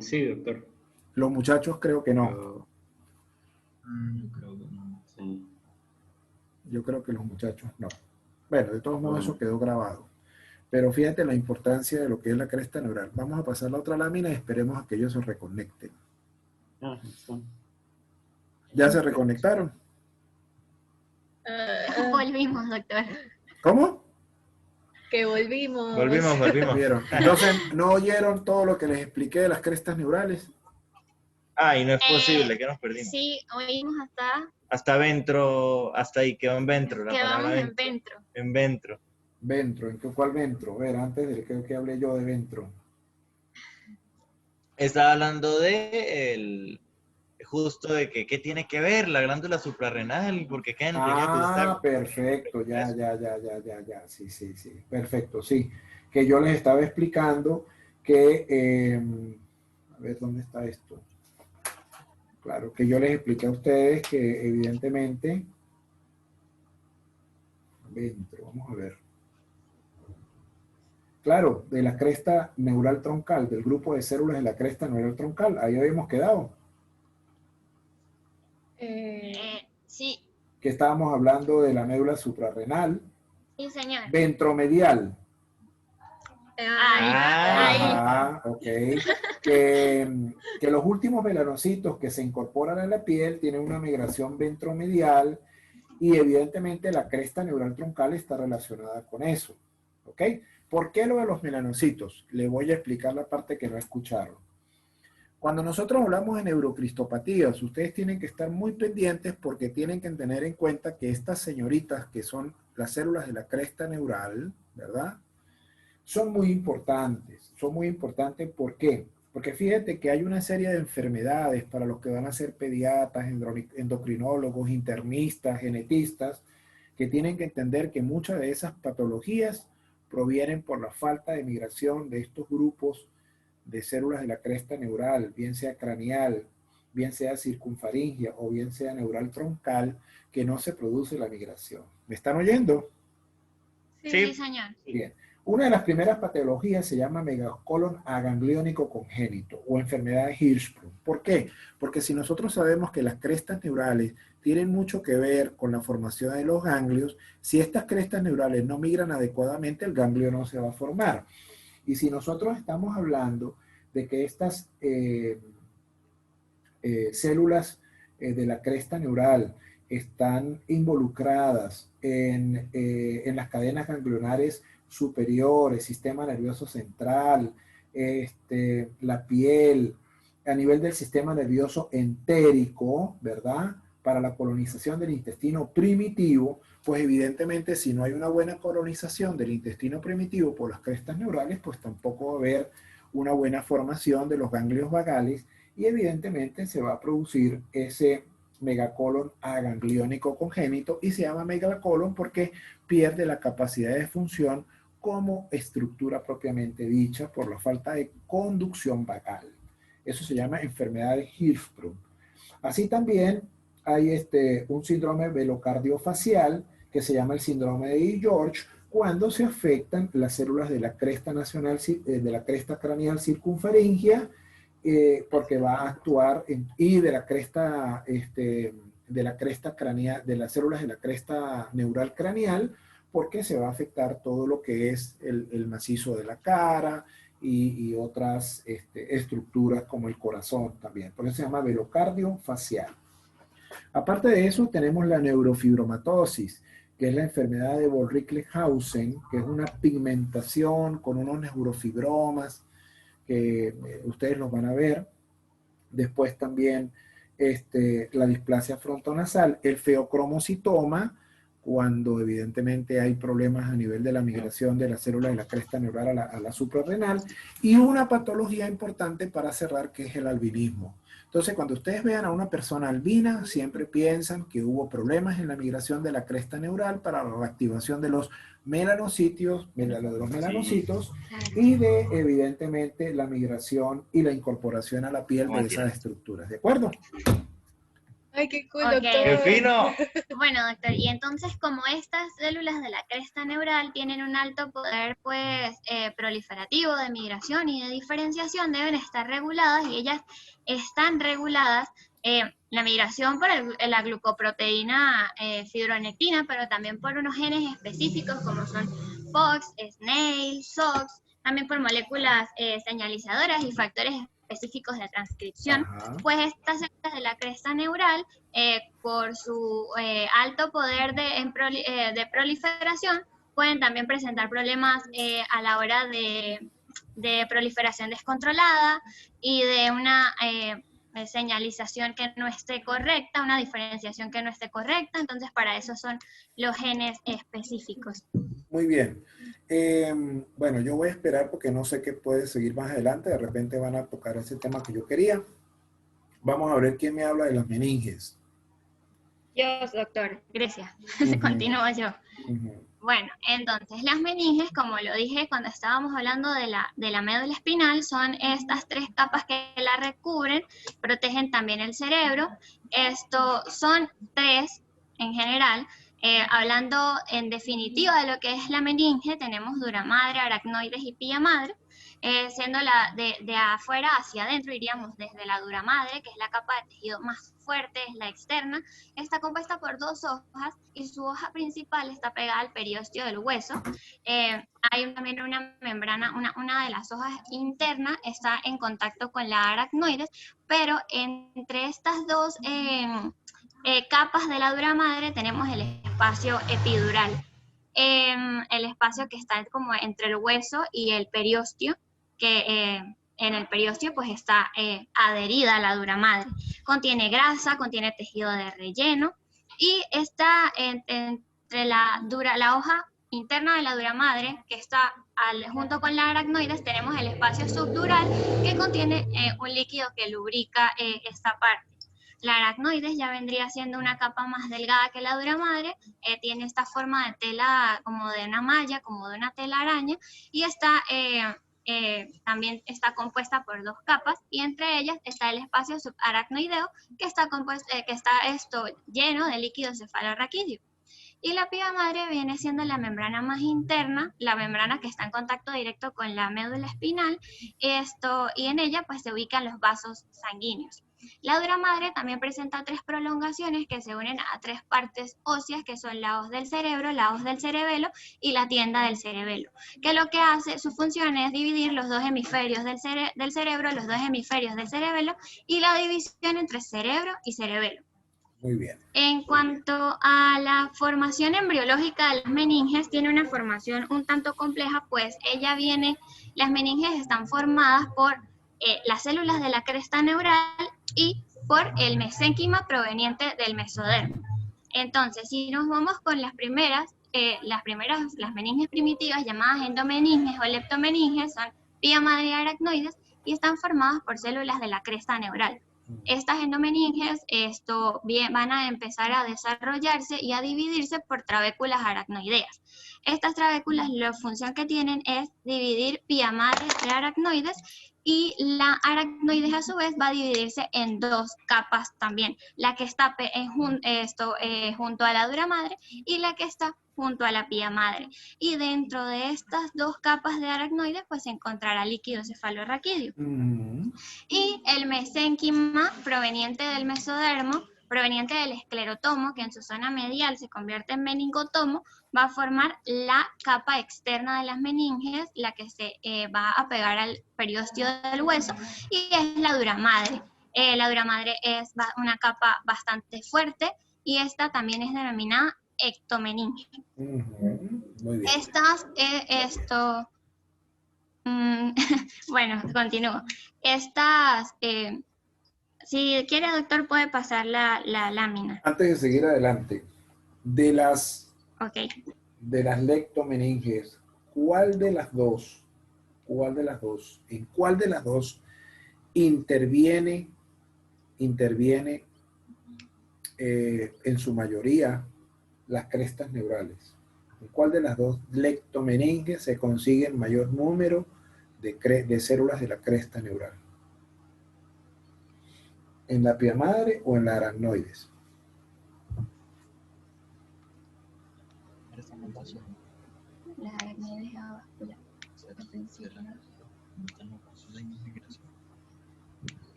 Sí, doctor. Los muchachos creo que no. Yo creo que no. Sí. Yo creo que los muchachos no. Bueno, de todos modos eso quedó grabado. Pero fíjate la importancia de lo que es la cresta neural. Vamos a pasar la otra lámina y esperemos a que ellos se reconecten. ¿Ya se reconectaron? Volvimos, doctor. ¿Cómo? Que volvimos. Volvimos. ¿Vieron? Entonces, ¿no oyeron todo lo que les expliqué de las crestas neurales? Ah, y no es posible, que nos perdimos. Sí, oímos Hasta ventro, hasta ahí quedó en ventro. La quedamos palabra en ventro. En ventro. Ventro, ¿en cuál ventro? A ver, antes de que hable yo de ventro. Estaba hablando justo de que qué tiene que ver la glándula suprarrenal, porque qué no tenía que gustar. Perfecto, ya. Sí. Perfecto, sí. Que yo les estaba explicando que, a ver, ¿dónde está esto? Claro, que yo les expliqué a ustedes que evidentemente, a Ventro, vamos a ver. Claro, de la cresta neural troncal, del grupo de células de la cresta neural troncal, ahí habíamos quedado. Sí, Que estábamos hablando de la médula suprarrenal, sí, señor. ventromedial. Ahí. Ah, ok. Que los últimos melanocitos que se incorporan a la piel tienen una migración ventromedial y evidentemente la cresta neural troncal está relacionada con eso. ¿Ok? ¿Por qué lo de los melanocitos? Le voy a explicar la parte que no escucharon. Cuando nosotros hablamos de neurocristopatías, ustedes tienen que estar muy pendientes porque tienen que tener en cuenta que estas señoritas, que son las células de la cresta neural, ¿verdad? Son muy importantes. Son muy importantes, ¿por qué? Porque fíjate que hay una serie de enfermedades para los que van a ser pediatras, endocrinólogos, internistas, genetistas, que tienen que entender que muchas de esas patologías provienen por la falta de migración de estos grupos de células de la cresta neural, bien sea craneal, bien sea circunfaringia o bien sea neural troncal, que no se produce la migración. ¿Me están oyendo? Sí, señor. Bien. Una de las primeras patologías se llama megacolon agangliónico congénito o enfermedad de Hirschsprung. ¿Por qué? Porque si nosotros sabemos que las crestas neurales tienen mucho que ver con la formación de los ganglios, si estas crestas neurales no migran adecuadamente, el ganglio no se va a formar. Y si nosotros estamos hablando de que estas células de la cresta neural están involucradas en las cadenas ganglionares superiores, sistema nervioso central, la piel, a nivel del sistema nervioso entérico, ¿verdad? Para la colonización del intestino primitivo, pues evidentemente si no hay una buena colonización del intestino primitivo por las crestas neurales, pues tampoco va a haber una buena formación de los ganglios vagales y evidentemente se va a producir ese megacolon agangliónico congénito y se llama megacolon porque pierde la capacidad de función como estructura propiamente dicha por la falta de conducción vagal. Eso se llama enfermedad de Hirschsprung. Así también hay un síndrome velocardiofacial que se llama el síndrome de George cuando se afectan las células de la cresta nacional, de la cresta craneal circunfaringia, porque va a actuar y de la cresta craneal, de las células de la cresta neural craneal, porque se va a afectar todo lo que es el macizo de la cara y otras estructuras como el corazón también. Por eso se llama velocardio facial. Aparte de eso, tenemos la neurofibromatosis, que es la enfermedad de Vollrich-Lehrhausen, que es una pigmentación con unos neurofibromas, que ustedes los van a ver. Después también la displasia frontonasal, el feocromocitoma, cuando evidentemente hay problemas a nivel de la migración de las células de la cresta neural a la suprarrenal, y una patología importante para cerrar que es el albinismo. Entonces, cuando ustedes vean a una persona albina, siempre piensan que hubo problemas en la migración de la cresta neural para la reactivación de los melanocitos, y de, evidentemente, la migración y la incorporación a la piel de esas estructuras. ¿De acuerdo? Ay, qué cool, Ok. doctor. ¡Qué fino! Bueno, doctor, y entonces como estas células de la cresta neural tienen un alto poder pues proliferativo de migración y de diferenciación, deben estar reguladas y ellas están reguladas, la migración por la glucoproteína fibronectina, pero también por unos genes específicos como son FOX, SNAIL, SOX, también por moléculas señalizadoras y factores específicos de transcripción. Ajá. Pues estas células de la cresta neural, por su alto poder de proliferación, pueden también presentar problemas a la hora de proliferación descontrolada y de una señalización que no esté correcta, una diferenciación que no esté correcta. Entonces, para eso son los genes específicos. Muy bien. Bueno, yo voy a esperar porque no sé qué puede seguir más adelante. De repente van a tocar ese tema que yo quería. Vamos a ver quién me habla de las meninges. Yo, doctor. Gracias. Continúo yo. Uh-huh. Bueno, entonces las meninges, como lo dije cuando estábamos hablando de la médula espinal, son estas tres capas que la recubren, protegen también el cerebro. Esto son tres en general. Hablando en definitiva de lo que es la meninge, tenemos dura madre, aracnoides y pía madre. Siendo de afuera hacia adentro, iríamos desde la dura madre, que es la capa de tejido más fuerte, es la externa. Está compuesta por 2 hojas y su hoja principal está pegada al periósteo del hueso. Hay también una membrana, una de las hojas internas está en contacto con la aracnoides, pero entre estas dos capas de la dura madre tenemos el espacio epidural. El espacio que está como entre el hueso y el periósteo, que en el periósteo pues está adherida a la dura madre. Contiene grasa, contiene tejido de relleno y está entre la hoja interna de la dura madre, que está junto con la aracnoides, tenemos el espacio subdural que contiene un líquido que lubrica esta parte. La aracnoides ya vendría siendo una capa más delgada que la dura madre, tiene esta forma de tela como de una malla, como de una tela araña, y también está compuesta por 2 capas, y entre ellas está el espacio subaracnoideo, que está lleno de líquido cefalorraquídeo. Y la pía madre viene siendo la membrana más interna, la membrana que está en contacto directo con la médula espinal, y en ella pues se ubican los vasos sanguíneos. La dura madre también presenta 3 prolongaciones que se unen a 3 partes óseas, que son la hoz del cerebro, la hoz del cerebelo y la tienda del cerebelo, que lo que hace, su función es dividir los 2 hemisferios del cerebro, los 2 hemisferios del cerebelo, y la división entre cerebro y cerebelo. Muy bien. En cuanto a la formación embriológica de las meninges, tiene una formación un tanto compleja, pues las meninges están formadas por las células de la cresta neural y por el mesénquima proveniente del mesodermo. Entonces, si nos vamos con las meninges primitivas llamadas endomeninges o leptomeninges, son pía madre y aracnoides, y están formadas por células de la cresta neural. Estas endomeninges van a empezar a desarrollarse y a dividirse por trabéculas aracnoideas. Estas trabéculas, la función que tienen es dividir pía madre de aracnoides, y la aracnoides a su vez va a dividirse en 2 capas también, la que está junto a la dura madre y la que está junto a la pía madre. Y dentro de estas 2 capas de aracnoides pues se encontrará líquido cefalorraquídeo. Y el mesénquima proveniente del mesodermo, proveniente del esclerotomo, que en su zona medial se convierte en meningotomo, va a formar la capa externa de las meninges, la que se va a pegar al periósteo del hueso, y es la dura madre. La dura madre es una capa bastante fuerte, y esta también es denominada ectomeninge. Muy bien. Bueno, continúo. Si quiere, doctor, puede pasar la lámina. Antes de seguir adelante, de las Okay. de las lectomeninges, ¿en cuál de las dos interviene en su mayoría las crestas neurales? ¿En cuál de las 2 lectomeninges se consigue el mayor número de células de la cresta neural? ¿En la pía madre o en la aracnoides? La aracnoides avascular.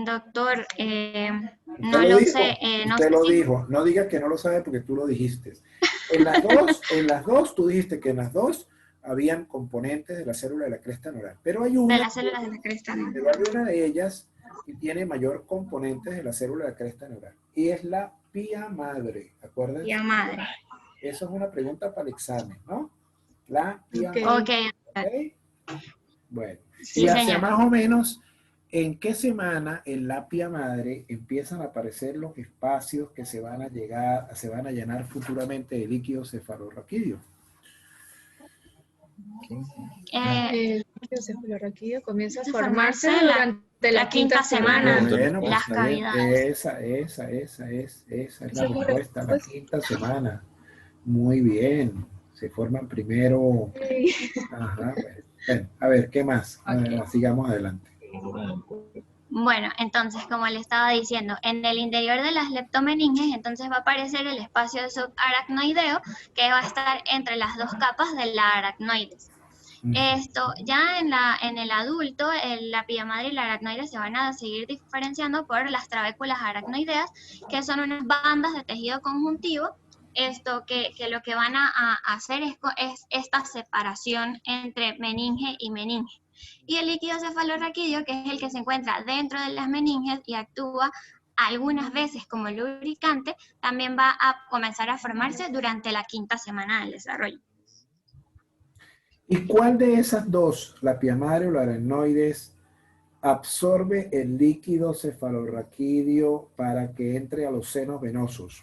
Doctor, no lo sé. Usted lo dijo. No digas que no lo sabe porque tú lo dijiste. En las dos, tú dijiste que en las 2 habían componentes de la célula de la cresta neural. Pero hay una, de las células de la cresta neural. Pero hay una de ellas que tiene mayor componentes de la célula de la cresta neural. Y es la pía madre. ¿Acuerdan? Pía madre. Eso es una pregunta para el examen, ¿no? La pía madre. Okay. Bueno, Sí, y hacia señor. más o menos, ¿en qué semana en la pía madre empiezan a aparecer los espacios que se van a llenar futuramente de líquido cefalorraquídeo? El líquido cefalorraquídeo comienza a formarse durante la quinta semana. Bueno, pues las está bien. cavidades. Esa es la respuesta, la quinta semana. Muy bien. Se forman primero. Ajá, bueno. A ver, ¿qué más? Okay. Sigamos adelante. Bueno, entonces, como le estaba diciendo, en el interior de las leptomeninges, entonces va a aparecer el espacio subaracnoideo, que va a estar entre las dos capas de la aracnoides. Esto, ya en el adulto, la pía madre y la aracnoide se van a seguir diferenciando por las trabéculas aracnoideas, que son unas bandas de tejido conjuntivo, esto que lo que van a hacer es esta separación entre meninge y meninge. Y el líquido cefalorraquídeo, que es el que se encuentra dentro de las meninges y actúa algunas veces como lubricante, también va a comenzar a formarse durante la 5ª semana del desarrollo. ¿Y cuál de esas dos, la pía madre o la aracnoides, absorbe el líquido cefalorraquídeo para que entre a los senos venosos?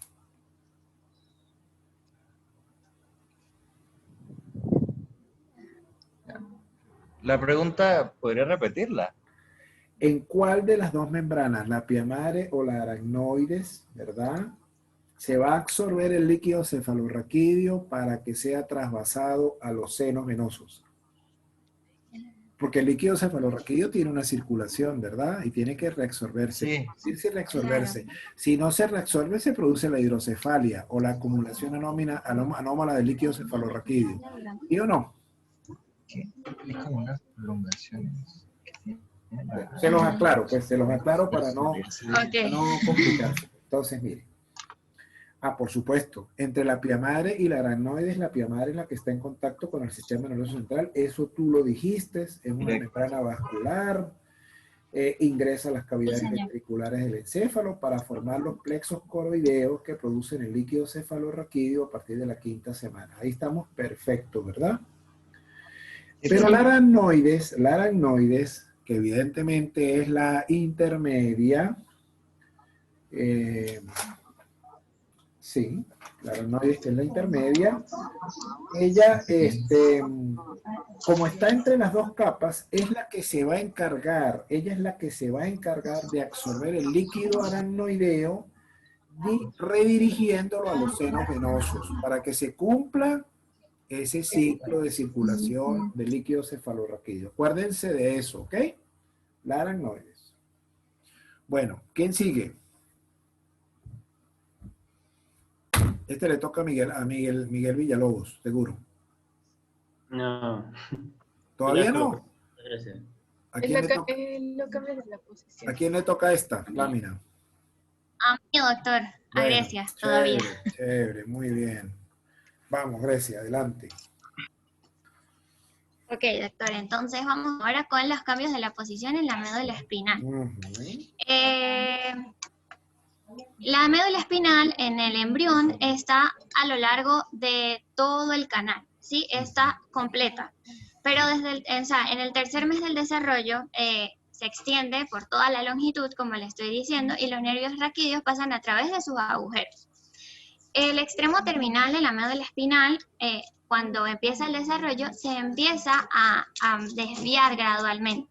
La pregunta, ¿podría repetirla? ¿En cuál de las dos membranas, la pía madre o la aracnoides, verdad, se va a absorber el líquido cefalorraquídeo para que sea trasvasado a los senos venosos? Porque el líquido cefalorraquídeo tiene una circulación, ¿verdad? Y tiene que reabsorberse. Sí. Sí, reabsorberse. Claro. Si no se reabsorbe, se produce la hidrocefalia o la acumulación anómala del líquido cefalorraquídeo. ¿Sí o no? Es como unas prolongaciones. Se los aclaro, pues se los aclaro para no complicarse. Entonces, mire. Por supuesto, entre la pía madre y la aracnoides, la pía madre es la que está en contacto con el sistema nervioso central. Eso tú lo dijiste, es una membrana vascular, ingresa a las cavidades ventriculares del encéfalo para formar los plexos coroideos que producen el líquido cefalorraquídeo a partir de la 5ª semana. Ahí estamos perfectos, ¿verdad? Pero la aracnoides, que evidentemente es la intermedia, sí, la aracnoides, que es la intermedia, ella, como está entre las dos capas, es la que se va a encargar, ella es la que se va a encargar de absorber el líquido aracnoideo redirigiéndolo a los senos venosos para que se cumpla ese ciclo de circulación del líquido cefalorraquídeo. Acuérdense de eso, ¿ok? La aracnoides. Bueno, ¿quién sigue? Este le toca a Miguel Villalobos, seguro. No. ¿Todavía no? Gracias. ¿A quién le toca esta lámina? A mí, doctor. A Grecia, todavía. Chévere, muy bien. Vamos, Grecia, adelante. Ok, doctor, entonces vamos ahora con los cambios de la posición en la médula espinal. La médula espinal en el embrión está a lo largo de todo el canal, ¿sí? Está completa. Pero en el tercer mes del desarrollo se extiende por toda la longitud, como le estoy diciendo, y los nervios raquídeos pasan a través de sus agujeros. El extremo terminal de la médula espinal, cuando empieza el desarrollo, se empieza a desviar gradualmente.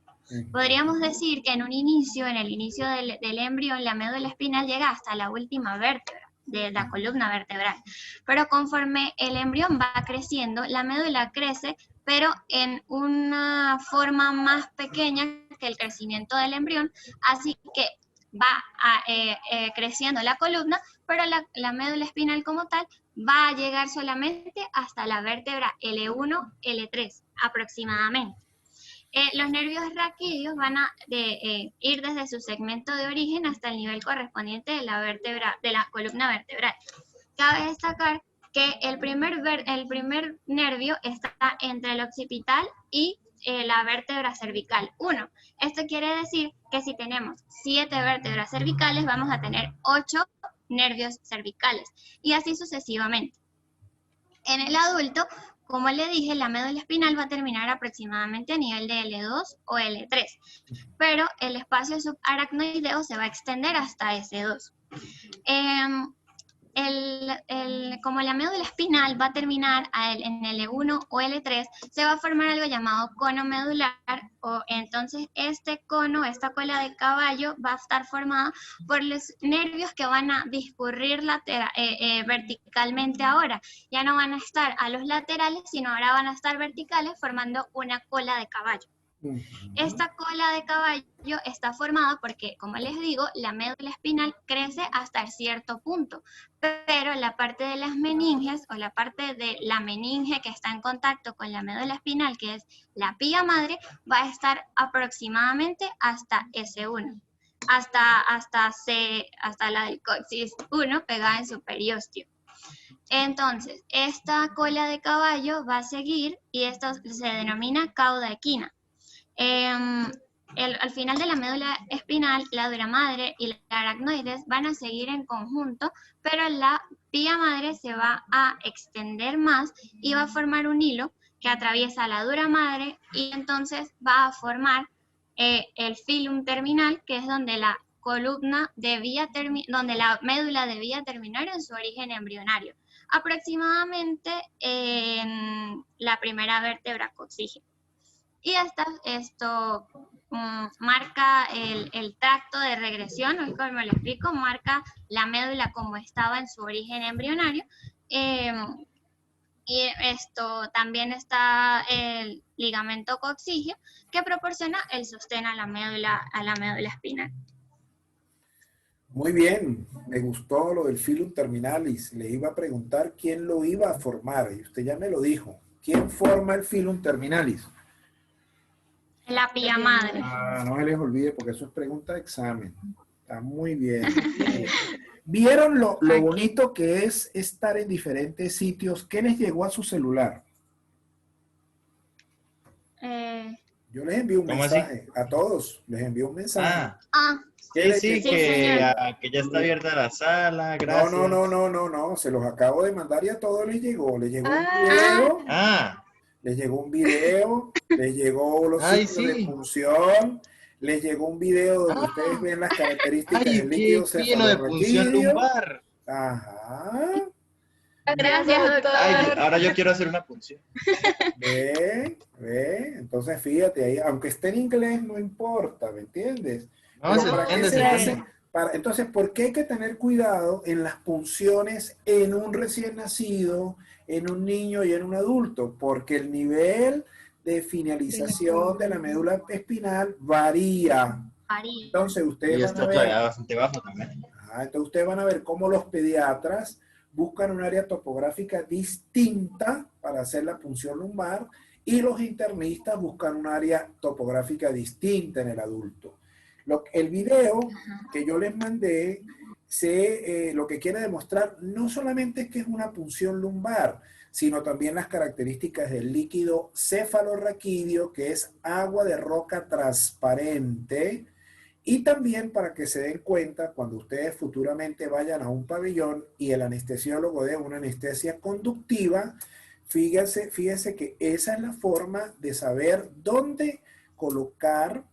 Podríamos decir que en el inicio del embrión, la médula espinal llega hasta la última vértebra de la columna vertebral. Pero conforme el embrión va creciendo, la médula crece, pero en una forma más pequeña que el crecimiento del embrión, así que va creciendo la columna, pero la médula espinal como tal va a llegar solamente hasta la vértebra L1, L3 aproximadamente. Los nervios raquídeos van a ir desde su segmento de origen hasta el nivel correspondiente de la columna vertebral. Cabe destacar que el primer nervio está entre el occipital y la vértebra cervical 1. Esto quiere decir que si tenemos 7 vértebras cervicales, vamos a tener 8 nervios cervicales, y así sucesivamente. En el adulto, como le dije, la médula espinal va a terminar aproximadamente a nivel de L2 o L3, pero el espacio subaracnoideo se va a extender hasta S2. Como la médula espinal va a terminar en L1 o L3, se va a formar algo llamado cono medular, entonces este cono, esta cola de caballo, va a estar formada por los nervios que van a discurrir verticalmente ahora. Ya no van a estar a los laterales, sino ahora van a estar verticales formando una cola de caballo. Ujú. Esta cola de caballo está formada porque, como les digo, la médula espinal crece hasta cierto punto, pero la parte de las meninges o la parte de la meninge que está en contacto con la médula espinal, que es la pía madre, va a estar aproximadamente hasta S1, hasta la del coxis 1 pegada en su periósteo. Entonces, esta cola de caballo va a seguir y esto se denomina cauda equina. Al final de la médula espinal, la dura madre y la aracnoides van a seguir en conjunto, pero la pía madre se va a extender más y va a formar un hilo que atraviesa la dura madre y entonces va a formar el filum terminal, que es donde la columna donde la médula debía terminar en su origen embrionario, aproximadamente en la primera vértebra coxígea. Y esto marca el tracto de regresión, hoy como lo explico, marca la médula como estaba en su origen embrionario. Y esto también está el ligamento coxígeo que proporciona el sostén a la médula espinal. Muy bien, me gustó lo del filum terminalis. Le iba a preguntar quién lo iba a formar y usted ya me lo dijo. ¿Quién forma el filum terminalis? La pía madre. Ah, no se les olvide porque eso es pregunta de examen. Está muy bien. ¿Vieron lo bonito que es estar en diferentes sitios? ¿Qué les llegó a su celular? Yo les envío un mensaje a todos. Les envío un mensaje. Sí, que ya está abierta la sala, gracias. No, se los acabo de mandar y a todos les llegó. Les llegó un video. Les llegó un video, les llegó los signos de punción, les llegó un video donde ustedes ven las características del líquido cefalorraquídeo. Ajá. Gracias, doctor. Ahora yo quiero hacer una punción. Ve. Entonces fíjate ahí, aunque esté en inglés no importa, ¿me entiendes? No, pero ¿para qué se hace? Entonces, ¿por qué hay que tener cuidado en las punciones en un recién nacido, en un niño y en un adulto? Porque el nivel de finalización de la médula espinal varía. Entonces, ustedes van a ver, bastante bajo también. Entonces, ustedes van a ver cómo los pediatras buscan un área topográfica distinta para hacer la punción lumbar y los internistas buscan un área topográfica distinta en el adulto. El video que yo les mandé, lo que quiere demostrar no solamente es que es una punción lumbar, sino también las características del líquido cefalorraquídeo, que es agua de roca transparente, y también para que se den cuenta cuando ustedes futuramente vayan a un pabellón y el anestesiólogo dé una anestesia conductiva, fíjense que esa es la forma de saber dónde colocar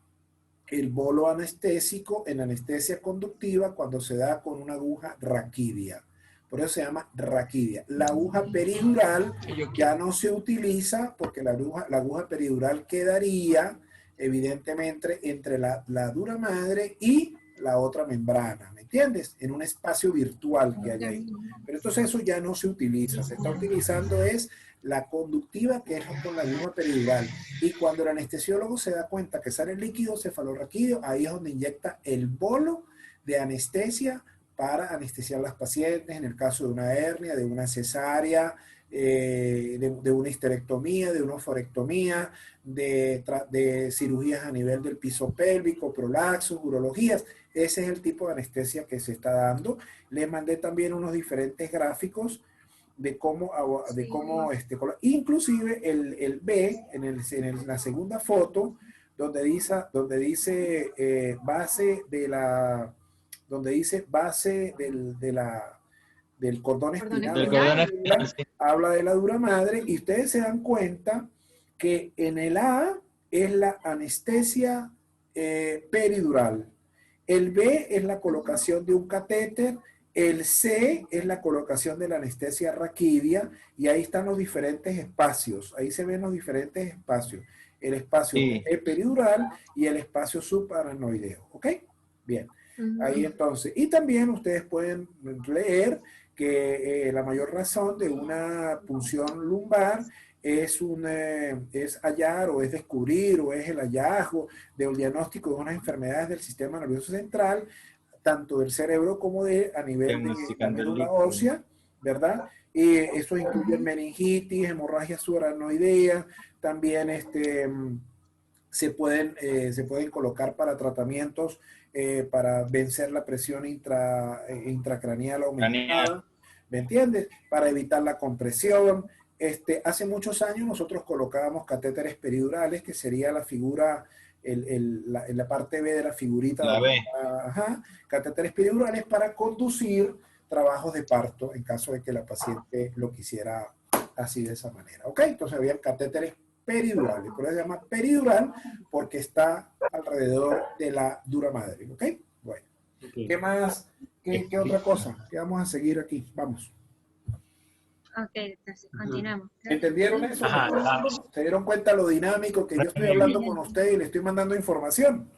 el bolo anestésico en anestesia conductiva cuando se da con una aguja raquídea. Por eso se llama raquídea. La aguja peridural ya no se utiliza porque la aguja peridural quedaría evidentemente entre la dura madre y la otra membrana, ¿me entiendes? En un espacio virtual que hay ahí. Pero entonces eso ya no se utiliza. Se está utilizando es la conductiva, que es con la aguja peridural. Y cuando el anestesiólogo se da cuenta que sale el líquido cefalorraquídeo, ahí es donde inyecta el bolo de anestesia para anestesiar a las pacientes en el caso de una hernia, de una cesárea, de una histerectomía, de una oforectomía, de cirugías a nivel del piso pélvico, prolaxos, urologías. Ese es el tipo de anestesia que se está dando. Les mandé también unos diferentes gráficos de cómo inclusive el B, en la segunda foto, donde dice base del cordón espinal, habla de la dura madre, y ustedes se dan cuenta que en el A es la anestesia peridural, el B es la colocación de un catéter, el C es la colocación de la anestesia raquídea, y ahí están los diferentes espacios, ahí se ven los diferentes espacios, el espacio peridural y el espacio subaracnoideo, ¿ok? Bien, ahí entonces, y también ustedes pueden leer que la mayor razón de una punción lumbar es hallar o es descubrir o es el hallazgo del diagnóstico de unas enfermedades del sistema nervioso central, tanto del cerebro como a nivel de la Diagnosticando el médula líquido. ósea, ¿verdad? Y eso incluye meningitis, hemorragia subaracnoidea, también se pueden colocar para tratamientos para vencer la presión intracraneal aumentada, ¿me entiendes? Para evitar la compresión. Hace muchos años nosotros colocábamos catéteres peridurales, que sería la figura, la parte B de la figurita. La B. Ajá, catéteres peridurales para conducir trabajos de parto en caso de que la paciente lo quisiera así de esa manera. ¿Ok? Entonces había catéteres peridurales. Por eso se llama peridural porque está alrededor de la dura madre. ¿Ok? Bueno. Okay. ¿Qué más? ¿Qué otra cosa? ¿Qué vamos a seguir aquí? Vamos. Ok, entonces continuamos. ¿Entendieron eso? Ajá. ¿Se dieron cuenta lo dinámico que yo estoy hablando con usted y le estoy mandando información?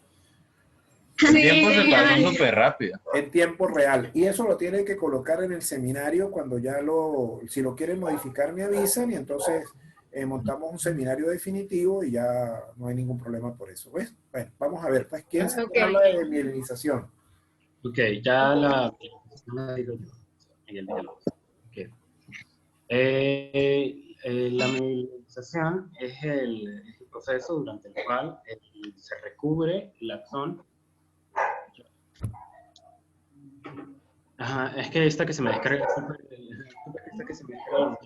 El tiempo se pasó súper rápido. En tiempo real. Y eso lo tienen que colocar en el seminario cuando si lo quieren modificar me avisan y entonces montamos un seminario definitivo y ya no hay ningún problema por eso. ¿Ves? Bueno, vamos a ver, pues, ¿quién se habla de mielinización? Ok, ya la digo yo, Miguel Villalobos. Okay. La mielinización es el proceso durante el cual se recubre el axón. Ajá, es que esta que se me descarga, esta que se me descarga.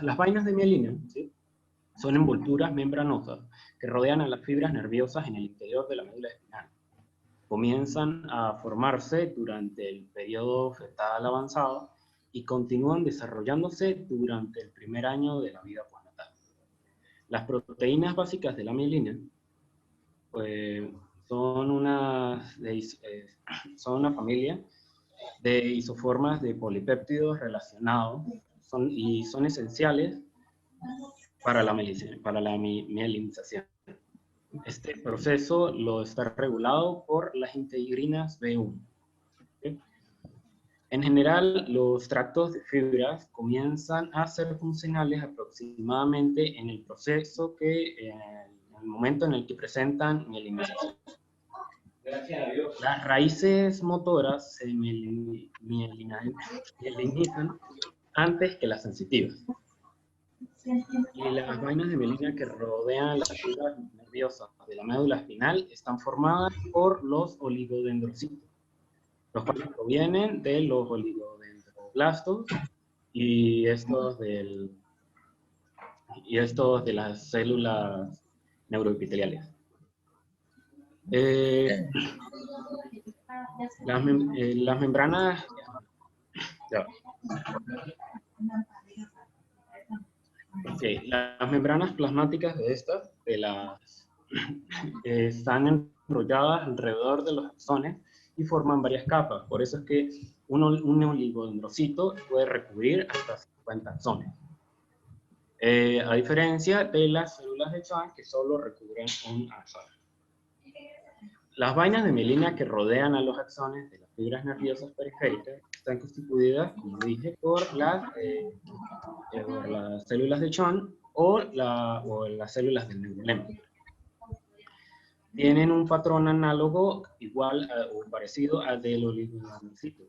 Las vainas de mielina, ¿sí?, son envolturas membranosas que rodean a las fibras nerviosas en el interior de la médula espinal. Comienzan a formarse durante el periodo fetal avanzado y continúan desarrollándose durante el primer año de la vida postnatal. Las proteínas básicas de la mielina pues, son una familia de isoformas de polipéptidos relacionados y son esenciales para la mielinización. Este proceso lo está regulado por las integrinas B1. ¿Okay? En general, los tractos de fibras comienzan a ser funcionales aproximadamente en el proceso en el momento en el que presentan mielinización. Las raíces motoras se mielinizan antes que las sensitivas. Y las vainas de mielina que rodean las fibras nerviosas de la médula espinal están formadas por los oligodendrocitos, los cuales provienen de los oligodendroblastos y estos de las células neuroepiteliales. Las membranas... Ya. Okay. Las membranas plasmáticas de estas, están enrolladas alrededor de los axones y forman varias capas. Por eso es que un oligodendrocito puede recubrir hasta 50 axones. A diferencia de las células de Schwann, que solo recubren un axón. Las vainas de mielina que rodean a los axones de las fibras nerviosas periféricas están constituidas, como dije, por las células de Schwann o las células del neurolema. Tienen un patrón análogo igual o parecido al del oligodendrocito.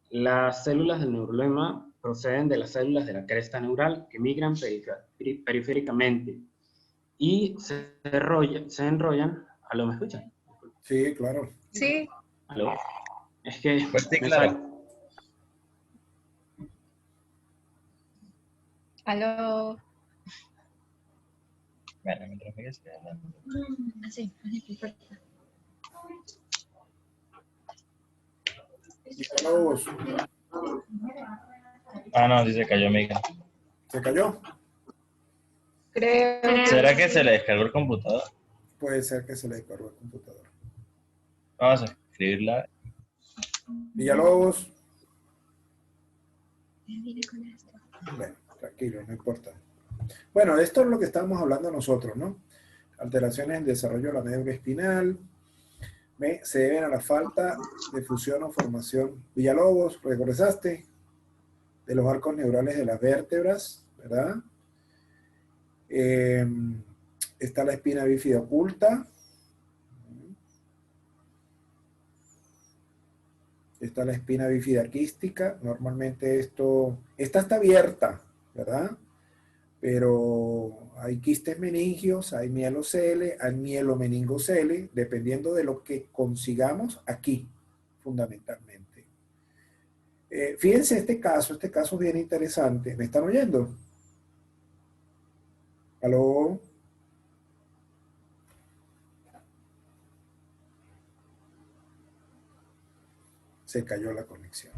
Las células del neurolema proceden de las células de la cresta neural que migran periféricamente y se enrollan. ¿Aló, me escuchan? Sí, claro. Sí. ¿Aló? Es que... Pues sí, claro. Aló. Bueno, mientras me estoy hablando. Así, perfecto. Villalobos, Ah, no, sí se cayó, Miguel. ¿se cayó? Creo. ¿Será que se le descargó el computador? Puede ser que se le descargó el computador. Vamos a escribirla. Villalobos. Bueno, Bueno, tranquilo, no importa. Bueno, esto es lo que estamos hablando nosotros, ¿no? Alteraciones en desarrollo de la médula espinal se deben a la falta de fusión o formación. Villalobos, ¿regresaste? de los arcos neurales de las vértebras, ¿verdad? Está la espina bífida oculta. Está la espina bífida quística. Normalmente esta está abierta, ¿verdad? Pero hay quistes meningios, hay mielocele, hay mielomeningocele, dependiendo de lo que consigamos aquí, fundamentalmente. Fíjense este caso es bien interesante. ¿Me están oyendo? ¿Aló? Se cayó la conexión.